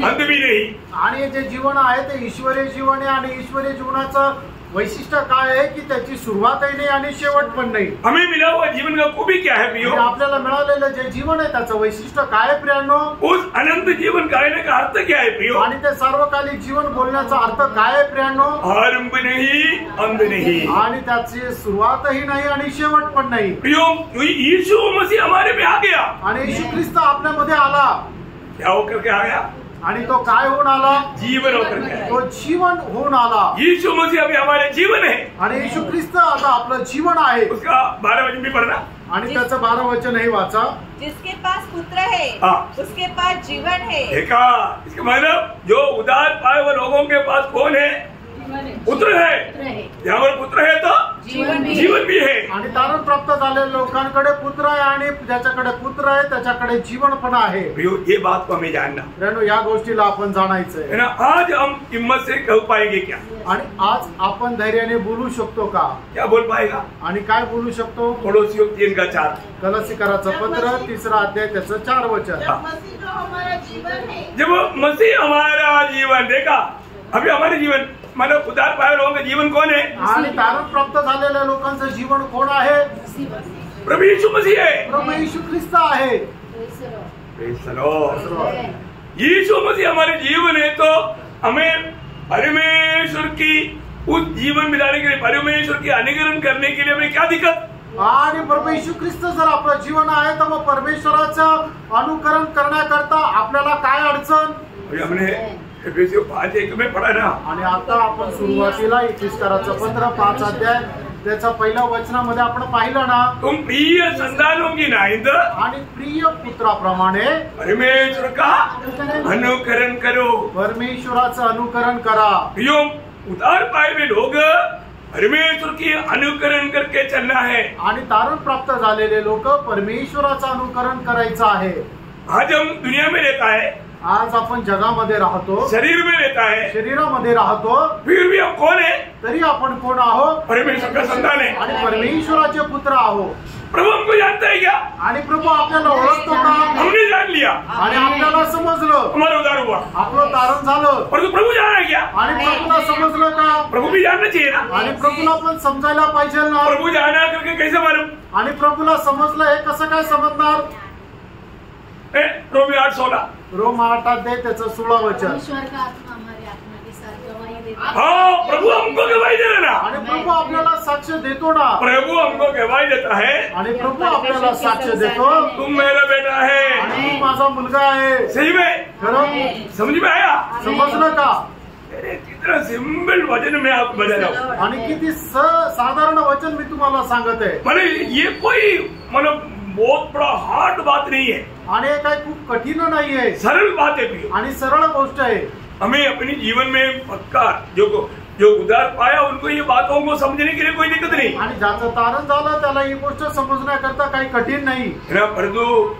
अंत भी नहीं. आणि जे जीवन आहे ते ईश्वरीय जीवन आहे. आणि ईश्वरीय जीवनाचं वैशिष्ट्य काय आहे की त्याची सुरुवातही नाही आणि शेवट पण नाही. हमें मिला हुआ जीवन का खूबी क्या है प्रियो? आपल्याला मिळालेलं जे जीवन आहे त्याचं वैशिष्ट्य काय आहे प्रियांनो? उस अनंत जीवन कहने का अर्थ क्या है प्रियो? आणि ते सार्वकालिक जीवन बोलण्याचा अर्थ काय आहे प्रियांनो? आरंभ नहीं, अंत नहीं. आणि त्याची सुरुवातही नाही आणि शेवट पण नाही. प्रियो, यीशु मसीह हमारे में आ गया. आणि येशू ख्रिस्त आपल्यामध्ये आला. क्या होकर के आ गया? आणि तो काय होऊन आला? जीवन होकर के. तो जीवन होऊन आला. यीशु मसीह अभी हमारे जीवन है. आणि येशू ख्रिस्त आता आपलं जीवन आहे. उसका 12 वचन भी पढ़ना. आणि त्याचं 12 वचनही वाचा. जिसके पास पुत्र है उसके पास जीवन है. देखा, इसका मतलब जो उद्धार पाए हुए लोगों के पास कौन है? पुत्र है. यहाँ पर पुत्र है तो जीवन भी है. आणि तारण प्राप्त झालेल्या लोकांकडे पुत्र आहे. आणि ज्याच्याकडे पुत्र आहे त्याच्याकडे जीवन पण आहे. ये बात को हमें जानना रेणू, या गोष्टीला आपण जाणायचंय. है ना. आज हम हिम्मत से कह पाएंगे क्या? आणि आज आपण धैर्याने बोलू शकतो का? क्या बोल पाएगा? आणि काय बोलू शकतो? कोलोसियों 3:4. कलसीकराचं पत्र 3रा अध्याय त्याचं 4 वचन. जब मसीह जो हमारा जीवन है, जब मसीह हमारा जीवन, देखा अभी हमारे जीवन मतलब उद्धार पाए लोगों का जीवन कौन है? आणि तारण प्राप्त झालेल्या लोकांचं जीवन कोण आहे? प्रभु यीशु मसीह है. प्रभू येशू ख्रिस्त आहे. Praise the Lord. यीशु मसीह हमारे जीवन है तो हमें परमेश्वर की उस जीवन मिलाने के लिए, परमेश्वर की अनुकरण करने के लिए हमें क्या दिक्कत? आणि प्रभू येशू ख्रिस्त जर आपलं जीवन आहे तर मग परमेश्वराचं अनुकरण करण्याकरता आपल्याला काय अडचण? हमने एफेसियों 5:1 में पढ़ा ना, आणि आता आपण सुरुवातीला इफिसकाराचं पत्र 5 अध्याय त्याच्या पहिल्या वचनामध्ये आपण पाहिलं ना, तुम प्रिय संतानों की नाइंद आणि प्रिय पुत्राप्रमाणे परमेश्वर का अनुकरण करो. परमेश्वराचं अनुकरण करा. प्रियो, उद्धार पाए हुए लोग परमेश्वर की अनुकरण करके चलना है. आणि तारण प्राप्त झालेले लोक परमेश्वराचं अनुकरण करायचं आहे. आज हम दुनिया में रहता है, आज आपण जगामध्ये राहतो, शरीर में रहता है, शरीरामध्ये राहतो, फिर भी हम कौन है? तरी आपण कोण आहोत? परमेश्वर का संतान है. आणि परमेश्वराचे पुत्र आहोत. प्रभु हमको जानता है क्या? आणि प्रभू आपल्याला ओळखतो का? हमने जान लिया, आणि आपल्याला समजलं, हमारा उद्धार हुआ. आपलं तारण झालं. परंतु प्रभु जाना है क्या? आणि प्रभूला समजलं का? प्रभु भी जानना चाहिए ना. आणि प्रभूला पण समजायला पाहिजे ना. प्रभु जाना करके कैसे मालूम? आणि प्रभूला समजलं हे कसं काय समजणार? रोमी 8:16. रोम 8 अध्याय त्याचं 16 वचन. ईश्वर का आत्मा हमारे आत्मा के साथ गवाही देता है. हाँ, प्रभु हमको गवाही दे रहा ना. आणि प्रभू आपल्याला साक्ष देतो ना. प्रभु हमको गवाही देता है, आणि प्रभू आपल्याला साक्ष देतो, तुम मेरा बेटा है. आणि तू माझा मुलगा आहे. सही में खरं समझ में आया? समजलं का? अरे कितना सिंपल वचन में आप बता रहा हूँ. आणि किती साधारण वचन मी तुम्हाला सांगत आहे. माने ये कोई मतलब बहुत बड़ा हार्ड बात नहीं है, आणि हे काही खूप कठीण नाही आहे, सरल बात है प्रिय. आणि सरळ गोष्ट आहे. हमें अपने जीवन में पक्का जो उद्धार पाया उनको ये बातों को समझने के लिए कोई दिक्कत नहीं. आणि ज्याचं तारण झालं त्याला ही गोष्ट समजण्याकरता काही कठीण नाही. परंतु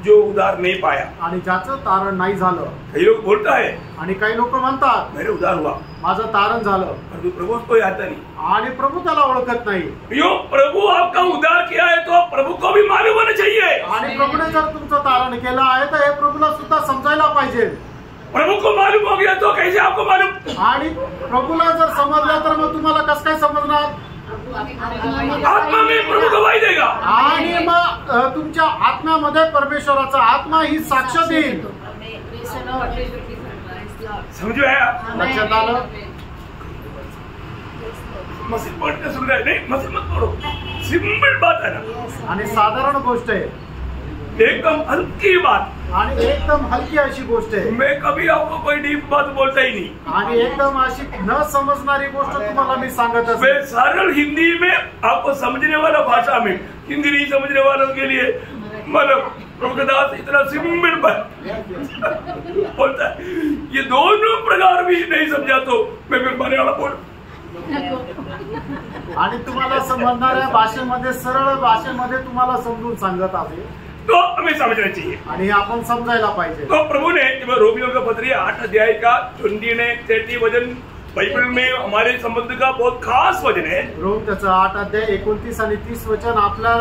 जो उद्धार नहीं पाया, आणि ज्याचं तारण नाही झालं, कई लोग बोलता है आणि काही लोक म्हणतात मेरे उद्धार हुआ, माझं तारण झालं, परंतु प्रभु को आता नहीं. आणि प्रभू त्याला ओळखत नाही. यो प्रभु आपका उद्धार किया है तो प्रभु को भी मालूम होना चाहिए. आणि प्रभूने जर तुमचं तारण केलं आहे तर हे प्रभूला सुद्धा समजायला पाहिजे. प्रभु को मालूम हो गया तो कैसे आपको मालूम? आणि प्रभूला जर समजलं तर मग तुम्हाला कसं काय समजणार? आत्मा में प्रभु गवाही देगा. आणि मग तुमच्या आत्म्यामध्ये परमेश्वराचा आत्मा ही साक्ष देईल. समझ में आया? लक्षात आलं? मसीह पढ़ के सुन रहे नहीं, मसीह मत पढ़ो, सिंपल बात है ना, आणि साधारण गोष्ट आहे, एकदम हल्की बात. आणि एकदम हलकी अशी गोष्ट आहे. मैं कभी आपको कोई डीप बात बोलता ही नहीं. आणि एकदम अशी न समजणारी गोष्ट तुम्हाला मी सांगत मैं असते. सरल हिंदी में आपको समझने वाला भाषा में, हिंदी नहीं समझने वालों के लिए मतलब प्रभुदास इतना सिंपल बोलता है. ये दोनों प्रकार भी नहीं समझा तो मैं फिर मलयालम बोलूं. आणि तुम्हाला समजणाऱ्या भाषेमध्ये, सरळ भाषेमध्ये तुम्हाला समजून सांगत आहे, तो हमें समझना चाहिए. आणि आपण समजायला पाहिजे. तो प्रभु ने रोमियो का पत्र 8 अध्याय का 29 वचन बाइबल में हमारे संबंध का बहुत खास वचन है. रोम त्याचं 8 अध्याय 29 आणि 30 वचन आपल्या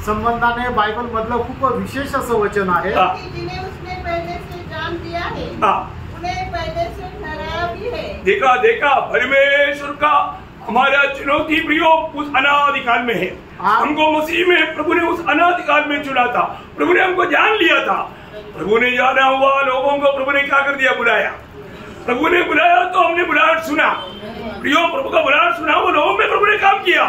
संबंधाने बायबल मधलं खूप विशेष असं वचन आहे. जिन्हें उसने पहले से जान लिया है, उन्हें पहले से ठहराया भी है. देखा परमेश्वर का हमारा चुनौती प्रियो उस अनादिकाल में है. हमको मसीह में प्रभु ने उस अनादिकाल में चुना था. प्रभु ने हमको जान लिया था. प्रभु ने जाना हुआ लोगों को प्रभु ने क्या कर दिया? बुलाया. प्रभु ने बुलाया तो हमने बुलाहट सुना. प्रियो प्रभु का बुलाहट सुना, वो लोगों में प्रभु ने काम किया.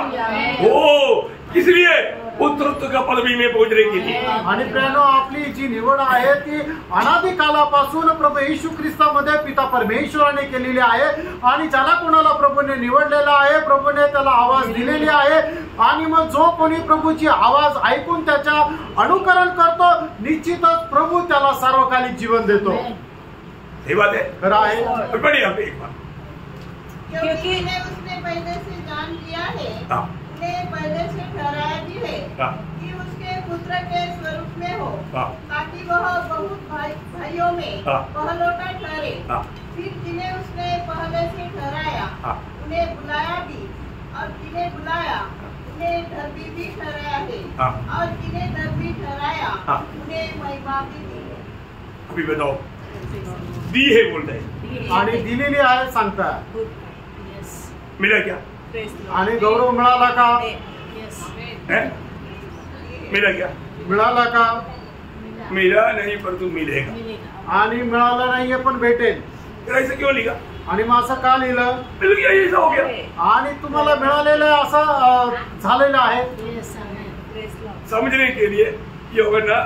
ओ इसलिए पुत्रत्व का पदवी में पहुंचने के लिए. आणि प्रियानो, आपली जी निवड आहे ती अनादी कालापासून प्रभू येशू ख्रिस्तामध्ये पिता परमेश्वराने केलेली आहे. आणि ज्याला कोणाला प्रभूने निवडलेला आहे, प्रभूने त्याला आवाज दिलेली आहे. आणि मग जो कोणी प्रभूची आवाज ऐकून त्याच्या अनुकरण करतो, निश्चितच प्रभू त्याला सार्वकालिक जीवन देतो. हे बात है, खरं आहे. बढ़िया एक बात, क्योंकि इन्हें उसने पहले से जान लिया है, उन्हें पहले से ठहराया भी है कि उसके पुत्र के स्वरूप में हो, ताकि वह बहुत भाइयों में पहलौठा ठहरे. फिर जिन्हें उसने पहले से ठहराया उन्हें बुलाया भी, और जिन्हें बुलाया उन्हें धर्मी भी ठहराया है, और जिन्हें धर्मी ठहराया उन्हें महिमा भी दी है. अभी बताओ, दी है बोलते हैं आणि दिलेली आहे सांगता. मिला क्या? आणि गौरव मिळाला का? मिला क्या? मिळाला का? मिला नहीं परंतु मिलेगा, आणि मिळालं नाहीये पण भेटेल. फिर ऐसा क्यों लिखा? आणि मग असं का लिहिलं? मिल गया, ऐसा हो गया. आणि तुम्हाला मिळालेलं असं झालेलं आहे. समझने के लिए यूहन्ना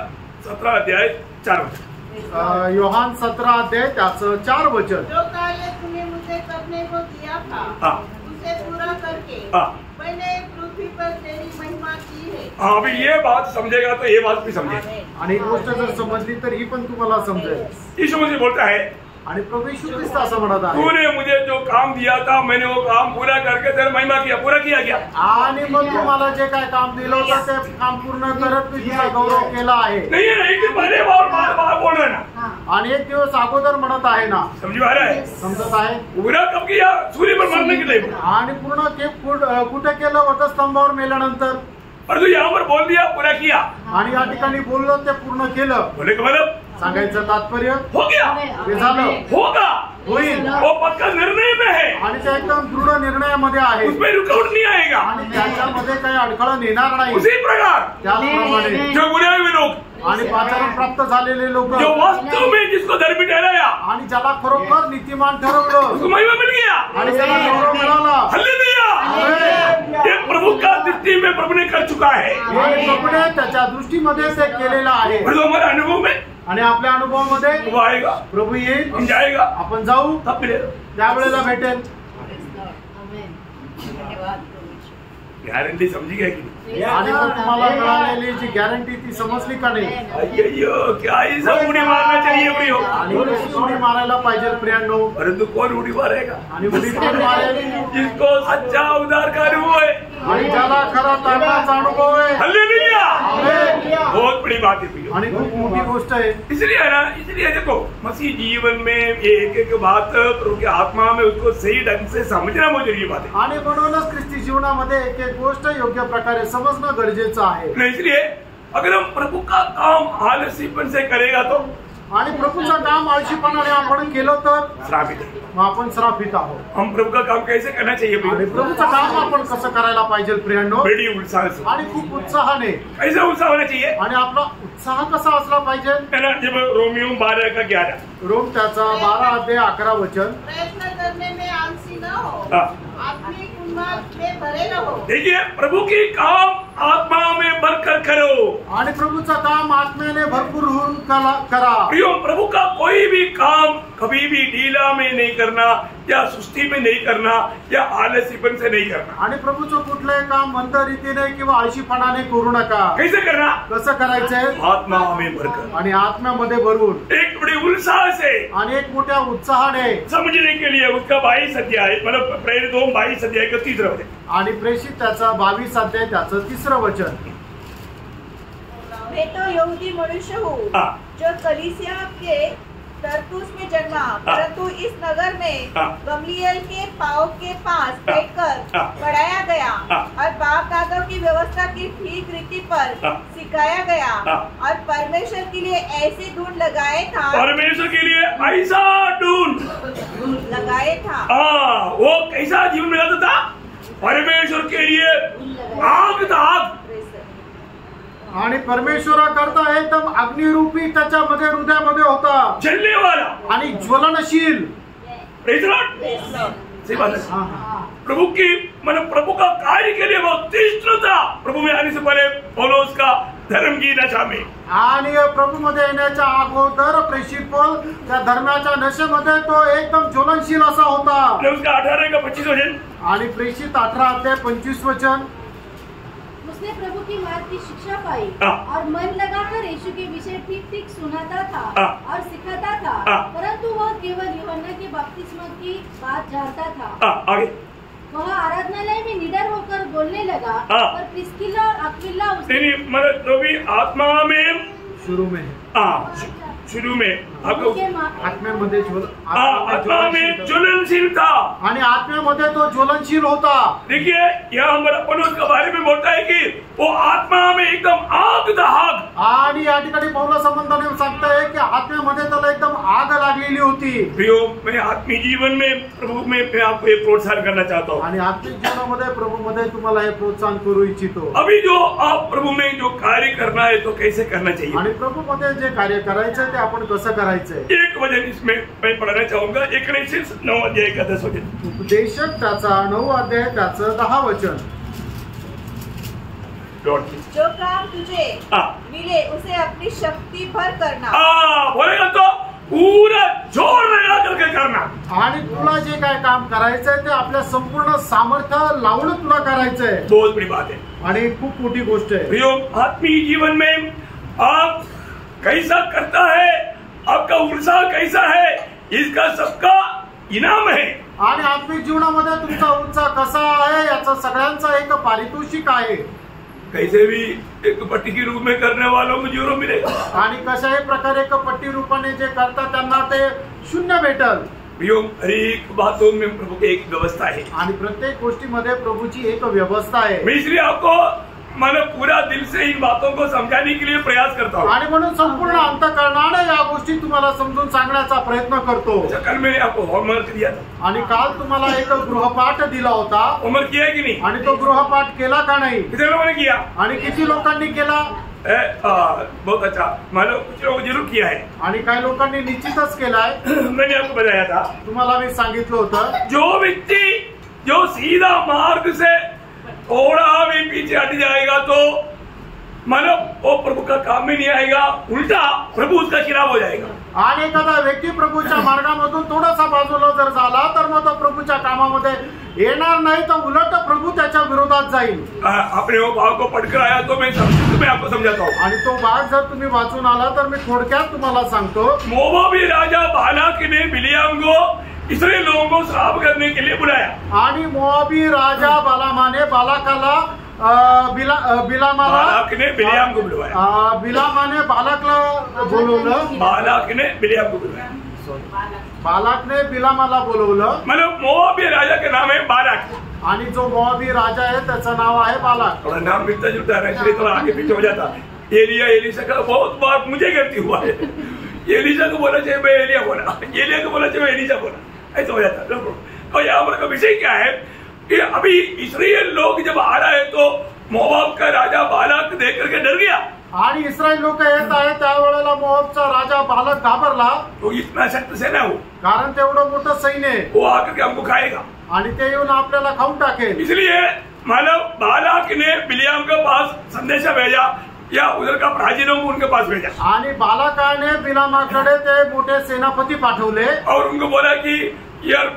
17 अध्याय 4 वचन. योहान 17 अध्याय त्याचं 4 वचन. जो कार्य तूने मुझे करने को दिया था हाँ. उसे पूरा करके हाँ. मैंने पृथ्वी पर तेरी महिमा की है. हाँ, अभी ये बात समझेगा तो ये बात भी समझेगा. आणि ही गोष्ट जर समजली तर ही पण तुम्हाला समजेल. यीशु मसीह बोलता है, आणि प्रभू येशू ख्रिस्त असं म्हणत आहे, तूने मुझे जो काम दिया था मैंने वो काम पूरा करके तेरी महिमा किया. पूरा किया गया. आणि मग तुम्हाला जे काय काम दिलं होतं ते काम पूर्ण करत मी तुझा गौरव केला आहे. नहीं है, एक दिन पहले बार बोल रहे ना. आणि एक दिवस अगोदर म्हणत आहे ना. समझ में आ रहा है? समजत आहे. पूरा कब किया? सूर्य पर मारने के लिए. आणि पूर्ण ते कुठे केलं होतं? स्तंभावर मेल्यानंतर. और तू यहाँ पर बोल दिया पूरा किया. आणि या ठिकाणी बोललो ते पूर्ण केलं. बोले का मतलब? सांगायचं तात्पर्य हो गया, ते झालं, होगा, होईल. वो पक्का निर्णय में है. आणि ते एकदम दृढ निर्णयामध्ये आहे. उसमें रुकावट नहीं आएगा. आणि त्याच्यामध्ये काही अडथळा येणार नाही. उसी प्रकार त्याचप्रमाणे जो बुरे हुए लोग, आणि पाचारण प्राप्त झालेले लोक, जो वास्तव में जिसको धर्मी ठहराया, आणि ज्याला खरोखर नीतिमान ठरवलं, उसको महिमा मिल गया. आणि त्याला गौरव मिळाला. हालेलुया. ये प्रभु का दृष्टि में प्रभु ने कर चुका है. आणि प्रभूने त्याच्या दृष्टीमध्ये ते केलेलं आहे. और जो हमारे अनुभव में आणि आपल्या अनुभवामध्ये वो आएगा, प्रभू येईल, हम जाएगा, आपण जाऊ, तब मिलेगा. त्यावेळेला भेटेल. गॅरंटी समझी गया की नहीं? आणि मग तुम्हाला मिळालेली जी गॅरंटी ती समजली का नाही? अय्यो, क्या ऐसा उड़ी मारना चाहिए उड़ी हो. आणि कशी उडी मारायला पाहिजे प्रियांनो? परंतु कौन उड़ी मारेगा? आणि उडी कोण मारेल? जिसको सच्चा उद्धार का अनुभव है. आणि ज्याला खरा तारणाचा अनुभव आहे. हालेलुया. आमेन. बहुत बड़ी बात है प्रियो. आणि खूप मोठी गोष्ट आहे. इसलिए है ना, इसलिए देखो मसीह जीवन में एक एक बात प्रभु की आत्मा में उसको सही ढंग से समझना बहुत जरूरी बात है. आणि म्हणूनच ख्रिस्ती जीवनामध्ये एक एक गोष्ट योग्य प्रकारे समजणं गरजेचं आहे. नहीं, इसलिए अगर हम प्रभु का काम आलसीपन से करेगा तो आणि प्रभूचं काम आळशीपणाने आपण केलं तर श्रापित है. मग आपण श्रापित आहोत. हम प्रभु का काम कैसे करना चाहिए आणि प्रियो? प्रभूचं काम आपण कसं करायला पाहिजे प्रियांनो? बड़ी उत्साह से. आणि खूप उत्साहाने. कैसा उत्साह होना चाहिए? आणि आपला उत्साह कसा असला पाहिजे? है ना, जब रोमियो 12:11 रोम त्याचा 12 अध्याय 11 वचन. प्रयत्न करने में आलसी न हो, हाँ. आत्मिक उन्माद में भरे रहो. देखिए, प्रभु की काम आत्मा में भरकर करो. आणि प्रभूचं काम आत्म्याने भरपूर होऊन करा. प्रियो, प्रभु का कोई भी काम कभी भी ढीला में नहीं करना, या सुस्ती में नहीं करना, या आलसीपन से नहीं करना. आणि प्रभूचं कुठलंही काम मंद रीतीने किंवा आळशीपणाने करू नका. कैसे करना? कसं करायचंय? आत्मा में भरकर, आणि आत्म्यामध्ये भरून, एक बड़े उत्साह से, आणि एक मोठ्या उत्साहाने. समझने के लिए उसका 22 अध्याय, मतलब प्रेरित 22 अध्याय का 3 वचन. आणि प्रेषित त्याचा 22 अध्याय त्याचं 3 वचन. मैं तो यहूदी मनुष्य हूँ हाँ. जो कलीसिया के तरतूस में जन्मा, परंतु इस नगर में गमलीएल के पाँव के पास बैठकर पढ़ाया गया और बाप दादों की व्यवस्था की ठीक रीति पर सिखाया गया और परमेश्वर के लिए ऐसे ढूंढ लगाए था. परमेश्वर के लिए ऐसा ढूंढ लगाए था. हाँ, वो कैसा जीवन में रहता था? परमेश्वर के लिए आग था, आग. आणि परमेश्वरा करता एकदम अग्निरूपी त्याच्यामध्ये हृदयामध्ये होता. जलने वाला आणि ज्वलनशील. Praise the Lord. सही बात है. हा, हा. प्रभु की मतलब प्रभु का कार्य के लिए बहुत तीक्ष्ण था. प्रभु में आने से पहले पौलुस का धर्म की नशा में, आणि प्रभू मध्ये येण्याच्या अगोदर प्रेषित पौल त्या धर्माच्या नशेमध्ये तो एकदम ज्वलनशील असा होता. उसका 18 का 25 वचन. आणि प्रेषित 18 अध्याय 25 वचन. उसने प्रभु की मार्ग की शिक्षा पाई और मन लगाकर यीशु के विषय ठीक ठीक सुनाता था और सिखाता था, परंतु वह केवल यूहन्ना के बपतिस्मा की बात जानता था. आगे. वह आराधनालय में निडर होकर बोलने लगा और प्रिस्किला और अक्विला मतलब जो भी आत्मा में शुरू में शुरू में आत्म्यामध्ये आत्मा में ज्वलनशील था आणि आत्म्यामध्ये तो ज्वलनशील होता। देखिए यहाँ हमारा पौलुस के बारे में बोलता है कि वो आत्मा में एकदम आग दाग, आणि या ठिकाणी पौलुस संबंधाने सांगताय की आत्म्यामध्ये त्याला एकदम आग लागलेली होती। प्रियो, मैं आत्मीय जीवन में प्रभु में मैं आपको एक प्रोत्साहन करना चाहता हूँ आणि आत्मिक जीवनामध्ये प्रभु मध्ये तुम्हाला हे प्रोत्साहन करू इच्छितो। अभी जो आप प्रभु में जो कार्य करना है तो कैसे करना चाहिए आणि प्रभु मध्ये जे कार्य करायचं ते आपण कसं करायचंय। एक वचन इसमें मैं पढ़ना चाहूंगा, 1 कोरिन्थियंस 9 अध्याय का 10 वचन। उपदेशक त्याचा 9 अध्याय त्याचं 10 वचन। जो काम तुझे मिले उसे अपनी शक्ति भर करना। बोलेगा तो पूरा जोर लगा करके करना। आणि तुला जे काय काम करायचंय ते आपल्या संपूर्ण सामर्थ्य लावून तुला करायचंय। बहुत बड़ी बात है आणि खूप मोठी गोष्ट आहे। प्रियो, आत्मीय जीवन में आप कैसा करता है, आपका उत्साह कैसा है, इसका सबका इनाम है। आणि आत्मिक जीवनामध्ये तुमचा उत्साह कसा आहे याचा सगळ्यांचा एक पारितोषिक आहे। कैसे भी एक पट्टी के रूप में करने वालों को 0 मिलेगा आणि कशाही प्रकारे एक पट्टी रूपाने जे करतात त्यांना ते 0 भेटल। प्रियो, हर एक बातों में प्रभु की एक व्यवस्था है आणि प्रत्येक गोष्टीमध्ये प्रभूची एक व्यवस्था आहे। मैं इसलिए आपको मैंने पूरा दिल से इन बातों को समझाने के लिए प्रयास करता हूँ आणि म्हणून संपूर्ण अंतःकरणाने या गोष्टी तुम्हाला समजून सांगण्याचा प्रयत्न करतो। कल मैंने आपको होमवर्क दिया था आणि काल तुम्हाला एक गृहपाठ दिला होता। होमवर्क किया कि नहीं? आणि तो गृहपाठ केला का नाही? कितने लोगों ने किया? आणि किती लोकांनी केला? बहुत अच्छा, मानो कुछ लोगों जरूर किया है आणि काही लोकांनी निश्चितच केलाय। मैंने आपको बताया था, तुम्हाला मी सांगितलं होतं, जो व्यक्ति जो सीधा मार्ग से थोड़ा भी पीछे हट जाएगा तो मानो वो प्रभु का काम में नहीं आएगा, उल्टा प्रभु उसका खिलाफ हो जाएगा। आणि एखादा व्यक्ती प्रभूच्या मार्गामधून थोडासा बाजूला जर झाला तर मग तो प्रभूच्या कामामध्ये येणार नाही, तर उलट प्रभू त्याच्या विरोधात जाईल। अपने वो भाव को पढ़कर आया तो मैं आपको समझाता हूँ। आणि तो भाग जर तुम्ही वाचून आला तर मी थोडक्यात तुम्हाला सांगतो। मोआबी राजा बालाक ने बिलियाम को इस्राएल लोगों को श्राप करने के लिए बुलाया। आणि मोआबी राजा बालामाने बालाकाला बिलामाला बालाक ने बिलियाम को बुलवाया। बिलामाने बालाकला बोलवलं। बालाक ने बिलियाम को बुलवाया। बालाकने बिलामाला बोलवलं। मतलब मोआबी राजा के नाम है बालाक आणि जो मोआबी राजा आहे त्याचं नाव आहे बालाक। थोड़ा नाम मिलता जुलता है इसलिए थोड़ा आगे पीछे हो जाता है। एलिशा का बहुत बार मुझे गलती हुआ है। एलिशा को बोला चाहिए मैं एलिया बोला, एलिया को बोला चाहिए मैं एलिशा बोला, ऐसा हो जाता है। तो यहाँ पर का विषय क्या है कि अभी इस्राएल लोग जब आ रहे तो मोआब का राजा बालाक देख करके डर गया। आणि इस्रायल लोक येत आहे त्यावेळेला मोआबचा राजा बालक घाबरला। तो इतना शक्त सेना हो, कारण तेवढं मोठं सैन्य आहे, वो आकर के हमको खाएगा आणि ते येऊन आपल्याला खाऊन टाकेल। इसलिए मानव बालाक ने बिलियाम के पास संदेशा भेजा या उधर का प्राचीनों को उनके पास भेजा आणि बालाकाने बिलामाकडे ते मोठे सेनापती पाठवले और उनको बोला कि यार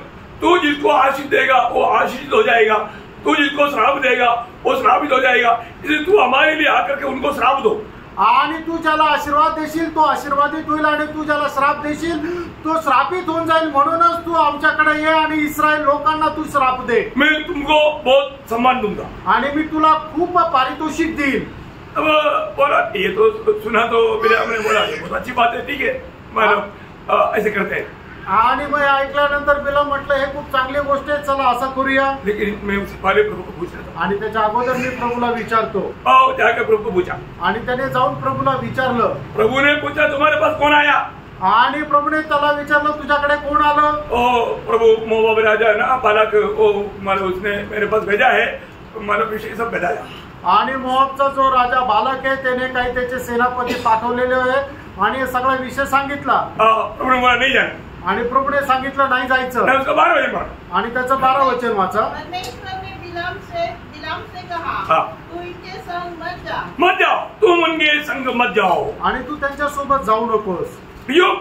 तू जिसको आशीष देगा वो आशीषित हो जाएगा, तू जिसको श्राप देगा वो श्रापित हो जाएगा, इसलिए तू हमारे लिए आकर के उनको श्राप दो। आणि तू ज्याला आशीर्वाद देशील तो आशीर्वादित होईल आणि तू ज्याला श्राप देशील तो श्रापित होऊन जाईल, म्हणूनच तू आमच्याकडे ये आणि इस्रायल लोकांना तू श्राप दे। मैं तुमको बहुत सम्मान दूंगा आणि मी तुला खूप पारितोषिक देईल। अब बोला ये तो सुना तो बिलियाम ने बोला बहुत अच्छी बात है, ठीक है मानो ऐसे करते हैं। आणि मग ऐकल्यानंतर बिलाम म्हटलं हे खूप चांगली गोष्ट आहे, चला असं करूया। लेकिन मैं उससे पहले प्रभु को पूछ रहा था आणि त्याच्या अगोदर मी प्रभूला विचारतो। जाकर प्रभु को पूछा आणि त्याने जाऊन प्रभूला विचारलं। प्रभु ने पूछा तुम्हारे पास कौन आया? आणि प्रभूने त्याला विचारलं तुझ्याकडे कोण आलं? ओ प्रभु मोआब राजा ना बालाक ओ मानो उसने मेरे पास भेजा है, मानो विषय सब बताया। आणि मोआबचा जो राजा बालक आहे त्याने काही त्याचे सेनापती पाठवलेले आहे आणि हे सगळा विषय सांगितला। प्रभु ने बोला नहीं जाना आणि प्रभूने सांगितलं नाही जायचं। मैं उसका 12 वचन पढ़ा आणि त्याचं 12 वचन वाचा। परमेश्वर ने बिलाम से कहा तू इनके संग मत जाओ, तुम उनके संग मत जाओ आणि तू त्यांच्या सोबत जाऊ नकोस।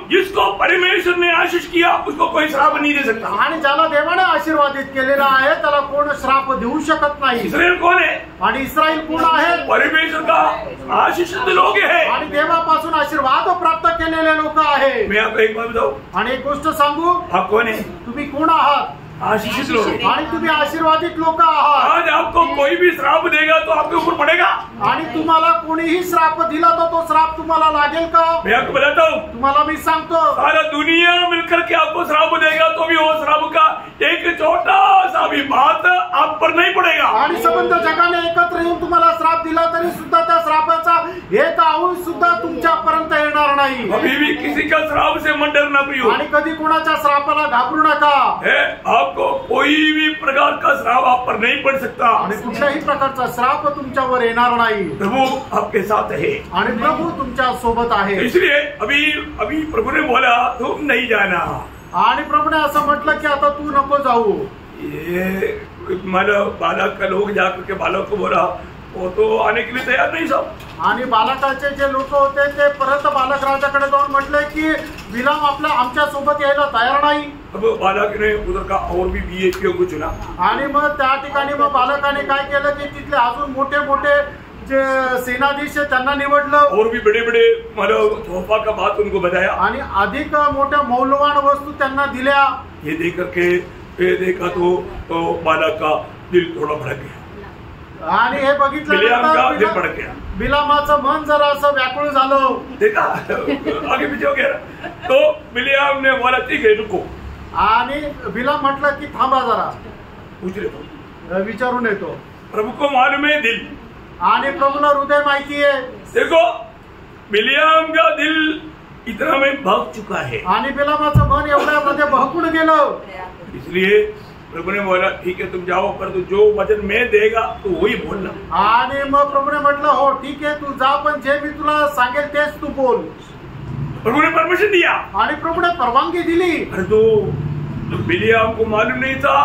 जिसको परमेश्वर ने आशीष किया उसको कोई श्राप नहीं दे सकता। आणि ज्याला देवाने आशीर्वादित केलेला आहे त्याला कोण श्राप देऊ शकत नाही। इस्राएल कौन है? आणि इस्रायल कोण आहे? परमेश्वर का आशीषित लोग है आणि देवापासून आशीर्वाद प्राप्त केलेले लोक आहे। मैं आपको एक बात बताऊं, आणि एक गोष्ट सांगू, आप कौन है? तुम्ही कोण आहात? आशीषित लोग हैं। आणि तुम्ही आशीर्वादित लोक आहात। आज आपको कोई भी श्राप देगा तो आपके ऊपर पड़ेगा। आणि तुम्हाला कोणीही श्राप दिला तो तो श्राप तुम्हाला लागेल का? मैं आपको बताता हूँ, तुम्हाला मी सांगतो, सारा दुनिया मिलकर के आपको श्राप देगा तो भी वो श्राप का एक छोटा सा भी बात आप पर नहीं पड़ेगा। आणि संबंध जगाने एकत्र येऊन तुम्हाला श्राप दिला तरी सुद्धा त्या श्रापाचा एक अंश सुद्धा तुमच्यापर्यंत येणार नाही। अभी भी किसी का श्राप से मत डरना प्रियो। आणि कधी कोणाच्या श्रापाला घाबरू नका। आपको कोई भी प्रकार का श्राप आप पर नहीं पड़ सकता। आणि कुठल्याही प्रकारचा श्राप तुमच्यावर येणार नाही। प्रभु आपके साथ है आणि प्रभु तुमच्या सोबत आहे। इसलिए अभी प्रभु ने बोला तुम नहीं जाना। आणि प्रभुने असं म्हटलं की आता तू नको जाऊ। ये मतलब बालक का लोग जाकर के बालक को बोला, वो तो आने के लिए तैयार नहीं सब। आणि बालकाचे जे लोक होते ते परत बालक राजाकडे जाऊन म्हटले की बिलाम आमच्या सोबत यायला तयार नाही। अब बालक ने उधर का और भी वीआईपीओ को चुना। आणि मग त्या ठिकाणी मग बालकाने काय केलं की तिथले अजून मोठे मोठे जे सेनाधीश त्यांना निवडलं। और भी बड़े बड़े मतलब तोहफा का बात उनको बताया। आणि अधिक मोठ्या मौल्यवान वस्तू त्यांना दिल्या। ये देख करके ये देखा तो बालक का दिल थोड़ा भड़क गया। आणि हे बघितलं बिलामाचं मन जरा असं व्याकुळ झालं। देखा आगे पीछे हो गया। तो बिलियाम ने बोला ठीक है रुको। आणि बिलाम म्हटलं की थांबा जरा, पूछ लेतो, विचारून येतो। प्रभु को मालूम है दिल। आणि प्रभूला हृदय माहिती आहे। देखो बिलियाम का दिल इतना में भाग चुका है। आणि बिलामाचं मन एवढ्यामध्ये बहकून गेलं। इसलिए प्रभु ने बोला ठीक है तुम जाओ, पर तो जो वचन मैं देगा तो वही बोलना। आणि मग प्रभूने म्हटलं हो ठीक आहे तू जा, पण जे मी तुला सांगेल तेच तू बोल। प्रभु ने परमिशन दिया आणि प्रभूने परवानगी दिली। पर तो बिलियाम को मालूम नहीं था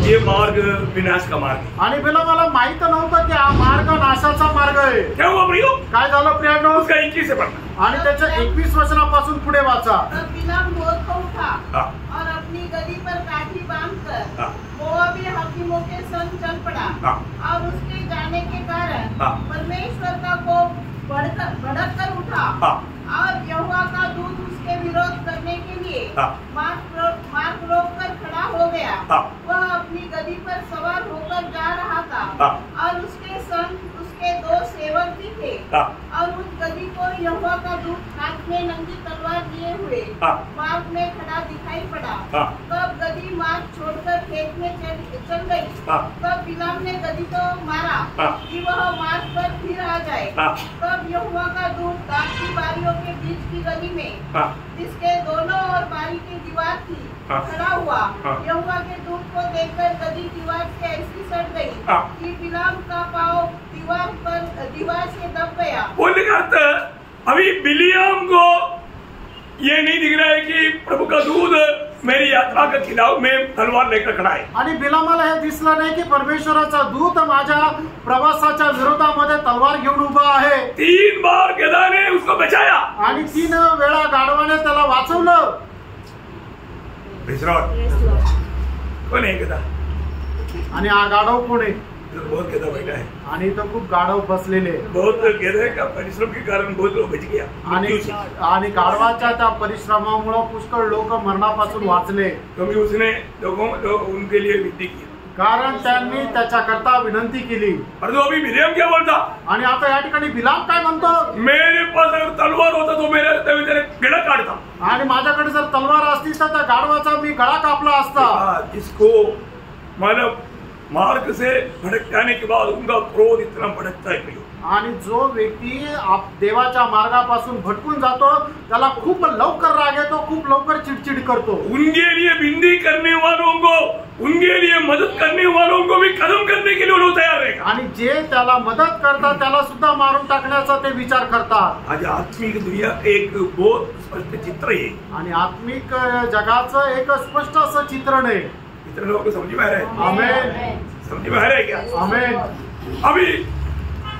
ये मार्ग विनाश का मार्ग है। आणि बिलामाला माहित नव्हतं की हा मार्ग नाशाचा मार्ग आहे। क्या हुआ प्रियो? काय झालं प्रियानो? उसका 21 से पढ़ना। आणि त्याच्या 21 वचनापासून पुढे वाचा। तब बिलाम मोर को उठा और अपनी गदी पर काठी बांधकर मोआबी हाकिमों के संग चल पड़ा। और उसके जाने के कारण परमेश्वर का कोप भड़क कर उठा और यहोवा का दूत उसके विरोध करने के लिए मार्ग रोक कर खड़ा हो गया। वह अपनी गदी पर सवार होकर जा रहा था और उसके संग उसके 2 सेवक भी थे। और उस गदी को यहोवा का दूत हाथ में नंगी तलवार लिए हुए मार्ग में खड़ा दिखाई पड़ा। तब गदी मार्ग छोड़कर खेत में चल गई। तब बिलाम ने गदी को मारा कि वह मार्ग पर फिर आ जाए। तब यहोवा का दूत दाख की बारियों के बीच की गली में जिसके दोनों ओर बारी की दीवार थी खड़ा हुआ। यहोवा के दूत को देखकर गदी दीवार से ऐसी सट गई कि बिलाम का पाँव दीवार से दब गया। बोलने का अर्थ अभी बिलियाम को ये नहीं दिख रहा है कि प्रभु का दूत मेरी यात्रा के खिलाफ में तलवार लेकर खड़ा है। आणि बिलामाला हे दिसलं नाही की परमेश्वराचा दूत माझ्या प्रवासाच्या विरोधामध्ये तलवार घेऊन उभा आहे। 3 बार गधा ने उसको बचाया आणि 3 वेळा गाढवाने त्याला वाचवलं। कोण आहे गधा? आणि हा गाढव कोण आहे? बहुत गधा बैठा है आणि तो खूप गाढव बसलेले। बहुत गधे का परिश्रम के कारण बहुत लोग बच गया। आणि गाढवाच्या त्या परिश्रमामुळे पुष्कळ लोक मरणापासून वाचले। क्योंकि उसने लोगों उनके लिए विनती की, कारण त्यांनी त्याच्याकरता विनंती केली। और तो अभी बिलियाम क्या बोलता? आणि आता या ठिकाणी बिलाम काय म्हणतो? मेरे पास अगर तलवार होता तो मेरे गळा काटता। आणि माझ्याकडे जर तलवार असती तर त्या गाढवाचा मी गळा कापला असता। जिसको मतलब मार्ग से भटक जाने के बाद उनका क्रोध इतना भड़कता है प्रियो। आणि जो व्यक्ती देवाच्या मार्गापासून भटकून जातो त्याला खूप लवकर राग येतो, खूप लवकर चिडचिड करतो। उनके लिए विनती करने वालों को, उनके लिए मदद करने वालों को भी खत्म करने के लिए लोग तैयार रहेगा। आणि जे त्याला मदत करतात त्याला सुद्धा मारून टाकण्याचा ते विचार करतात। आज आत्मिक दुनिया एक बहुत स्पष्ट चित्र है। आणि आत्मिक जगाचं एक स्पष्ट असं चित्रण आहे। इतने लोगों को समझ में आ रहा है? आमेन। समझ में आ रहा है क्या? आमेन। अभी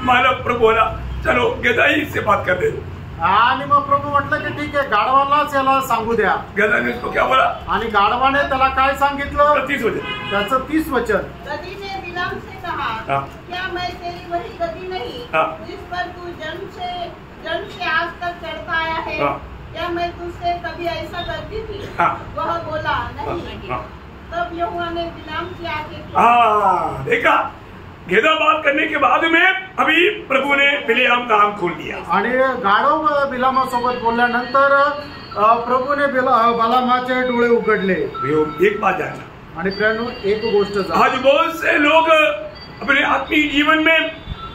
मानव प्रभु बोला चलो गधाई से बात कर दे। आणि मग प्रभू म्हटलं की ठीक आहे गाढवालाच याला सांगू द्या। गधा ने उसको क्या बोला? आणि गाढवाने त्याला काय सांगितलं? 30 वचन। त्याचं 30 वचन। गधी ने बिलाम से कहा क्या मैं तेरी वही गधी नहीं जिस पर तू जन्म से आज तक चढ़ता आया है? क्या मैं तुझसे कभी ऐसा करती थी? वह बोला नहीं। तब यहोवा ने बिलाम की आंखें खोली। देखा, घेदा बात करने के बाद में अभी प्रभु ने बिलाम का आंख खोल दिया। आणि गाढव बिलामासोबत बोलल्यानंतर प्रभूने बलामाचे डोळे उघडले। एक बात जानना, आणि प्रियांनो, एक गोष्ट आज बहुत से लोग अपने आत्मिक जीवन में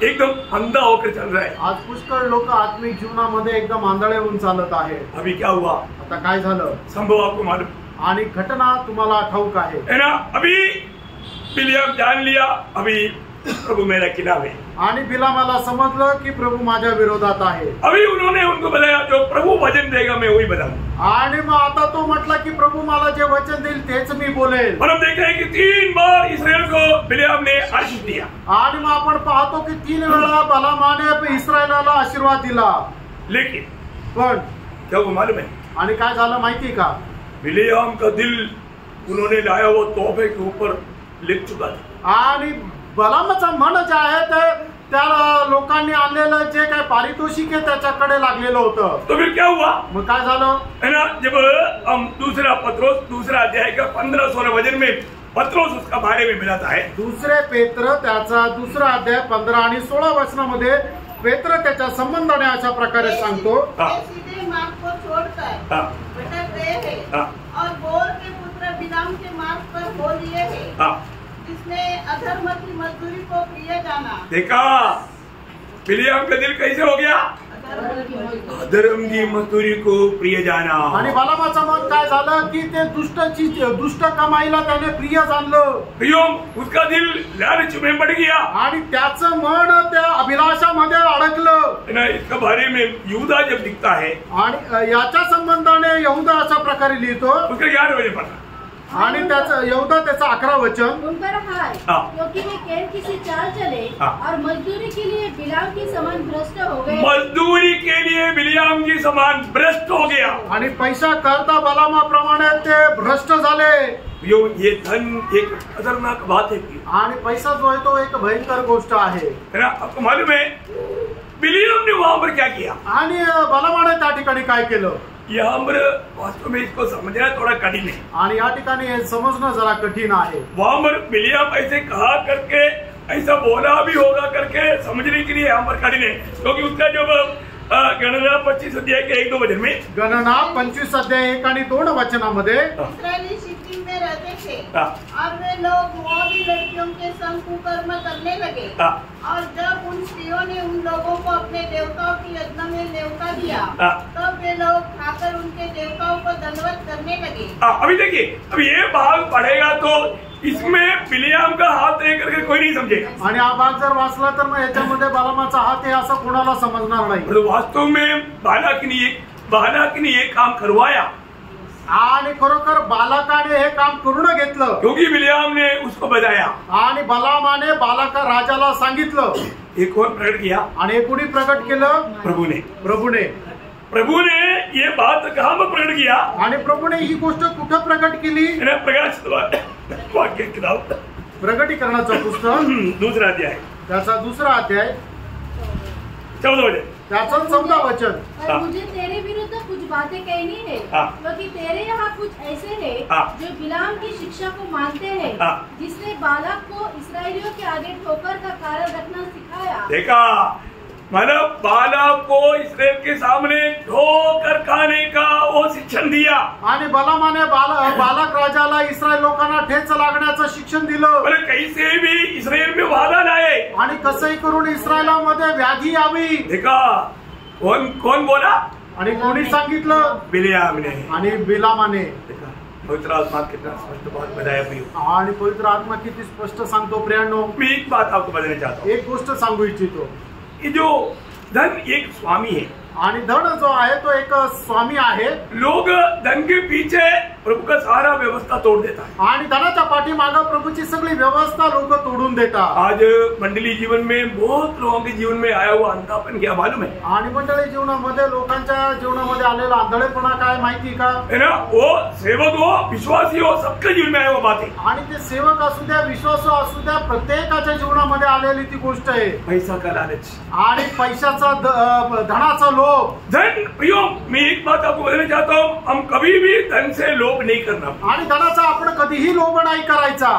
एकदम अंधा होकर चल रहे हैं। आज पुष्कळ लोक आत्मिक जीवनामध्ये एकदम आंधळे होऊन चालत आहे। अभी क्या हुआ? आता काय झालं? संभव आपको मालूम? आणि घटना तुम्हाला ठाऊक आहे ना? अभी बिलाम जान लिया, अभी प्रभु मेरा खिलाफ है। आणि बिलामाला समजलं की प्रभु माझ्या विरोधात आहे। अभी उन्होंने उनको बताया जो प्रभु वचन देगा मैं वही बताऊंगा। आणि मग आता तो म्हटला की प्रभु मला जे वचन देईल तेच मी बोलेल। और हम देखते हैं कि 3 बार इस्राएल को बिलाम ने आशीष दिया। आणि मग आपण पाहतो की 3 वेळा बलामाने इस्रायलाला आशीर्वाद दिला। लेकिन पण क्या वो मालूम है? आणि काय झालं माहिती का? बिलाम का दिल उन्होंने लाया वो तोहफे के ऊपर लिख चुका था। आणि बलामाचं मन जे आहे ते त्या लोकांनी आणलेलं जे काही पारितोषिक आहे त्याच्याकडे लागलेलं होतं। तो फिर क्या हुआ? मग काय झालं? है ना, जब हम दूसरा पत्रोस दूसरा अध्याय का 15-16 वचन में पत्रोस उसका बारे में मिलाता है। दुसरे पेत्र त्याचा दुसरा अध्याय 15 आणि 16 वचनामध्ये पेत्र त्याच्या संबंधाने अशा प्रकारे सांगतो, सीधे मार्ग को छोड़कर भटक रहे हैं और बोर के पुत्र बिलाम के मार्ग पर हो लिए हैं, जिसने अधर्म की मजदूरी को प्रिय जाना। देखा, बिलाम का दिल कैसे हो गया? अधर्म की मजदूरी को प्रिय जाना। आणि बलामाचं मन काय झालं की ते दुष्ट कमाईला त्याने प्रिय जाणलं। प्रियम, उसका दिल लालच में पड़ गया आणि त्याचं मन त्या अभिलाषामध्ये अडकलं। ना, इसका बारे में यहूदा जब दिखता है आणि याच्या संबंधाने यहूदा अशा प्रकारे लिहितो, उसका 11 वचन पढ़ना। आणि त्याचं यहूदा त्याचं 11 वचन, उन पर हाय क्योंकि वे कैन की सी चाल चले और मजदूरी के लिए बिलाम की समान भ्रष्ट हो गए। मजदूरी के लिए बिलाम की समान भ्रष्ट हो गया। आणि पैसा करता बलामाप्रमाणे ते भ्रष्ट झाले। ये धन एक खतरनाक बात है। आणि पैसा जो आहे तो एक भयंकर गोष्ट आहे। ना, आपको मालूम है बिलाम ने वहां पर क्या किया? आणि बलामाने त्या ठिकाणी काय केलं? यहाँ पर वास्तव में इसको समझना थोड़ा कठिन है। आणि या ठिकाणी हे समजणं जरा कठीण आहे। वहां पर बिलाम ऐसे कहा करके ऐसा बोला भी होगा करके समझने के लिए यहाँ पर कठिन है, क्योंकि उसका जो गणना 25 अध्याय के 1-2 वचन में, गणना 25 अध्याय 1 आणि 2 वचनामध्ये, इस्राएली शित्तीम में रहते थे और वे लोग मोआबी लड़कियों के संग कुकर्म करने लगे। और जब उन स्त्रियों ने उन लोगों को अपने देवताओं की यज्ञ में न्योता दिया, तब वे लोग खाकर उनके देवताओं को दंडवत करने लगे। अभी देखिए, अब ये भाग पढ़ेगा तो इसमें बिलाम का हाथ है करके कोई नहीं समझेगा। आणि हा भाग जर वाचला तर मग याच्यामध्ये बलामाचा हात आहे असं कोणाला समजणार नाही। तो वास्तव में बालाक ने ये काम करवाया आणि खरोखर बालाकाने हे काम करून घेतलं, क्योंकि बिलाम ने उसको बताया आणि बलामाने बालाका राजाला सांगितलं। एक और प्रकट किया, आणि कोणी प्रकट केलं? प्रभु ने ये बात कहाँ पर प्रकट किया? आणि प्रभूने ही गोष्ट कुठं प्रकट केली? प्रकाशित वाक्य किताब प्रकटीकरणाचं पुस्तक दूसरा अध्याय त्याचा दुसरा अध्याय 14 वचन, त्याचा 14 वचन। और मुझे तेरे विरुद्ध कुछ बातें कहनी है, क्योंकि तेरे यहाँ कुछ ऐसे हैं जो बिलाम की शिक्षा को मानते हैं, जिसने बालाक को इस्राएलियों के आगे ठोकर का कारण रखना सिखाया। देखा, मतलब बालाक को इस्राएल के सामने ठोकर खाने का वो शिक्षण दिया। आणि बलामाने बालाक राजाला इस्रायल लोकांना ठेच लागण्याचं शिक्षण दिलं। कैसे भी इस्राएल में वादा लाए आणि कसंही करून इस्रायलामध्ये व्याधी यावी। देखा, कोण बोला? आणि कोणी सांगितलं? बिलाम ने आणि बिलामाने। पवित्र आत्मा कितना स्पष्ट बात बताया प्रियो। आणि पवित्र आत्मा किती स्पष्ट सांगतो प्रियांनो। मी एक बात आपको बताना चाहता हूँ, एक गोष्ट सांगू इच्छितो। ये जो धन एक स्वामी है, आणि धन जो आहे तो एक स्वामी आहे। लोग धन के पीछे प्रभु का सारा व्यवस्था तोड़ देता है, आणि धनाच्या पाठीमागे प्रभूची सगळी व्यवस्था लोक तोडून देतात। आज मंडली जीवन में बहुत लोगों के जीवन में आया हुआ अंधापन क्या मालूम है? आणि मंडळी जीवनामध्ये लोकांच्या जीवनामध्ये आलेला आंधळेपणा काय माहिती का? है ना, वो सेवक हो, विश्वासी हो, सबके जीवन में आया हुआ बात है। आणि ते सेवक असू द्या, विश्वासू असू द्या, प्रत्येकाच्या जीवनामध्ये आलेली ती गोष्ट आहे, पैसा का लालच आणि पैशाचा धनाचा लोभ। धन प्रियो, मैं एक बात आपको बताना चाहता हूँ, हम कभी भी धन से लोभ लोभ नहीं करना आणि धनाचा आपण कधीही लोभ नाही करायचा।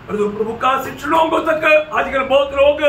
प्रभु का शिक्षणों को तक आजकल बहुत लोग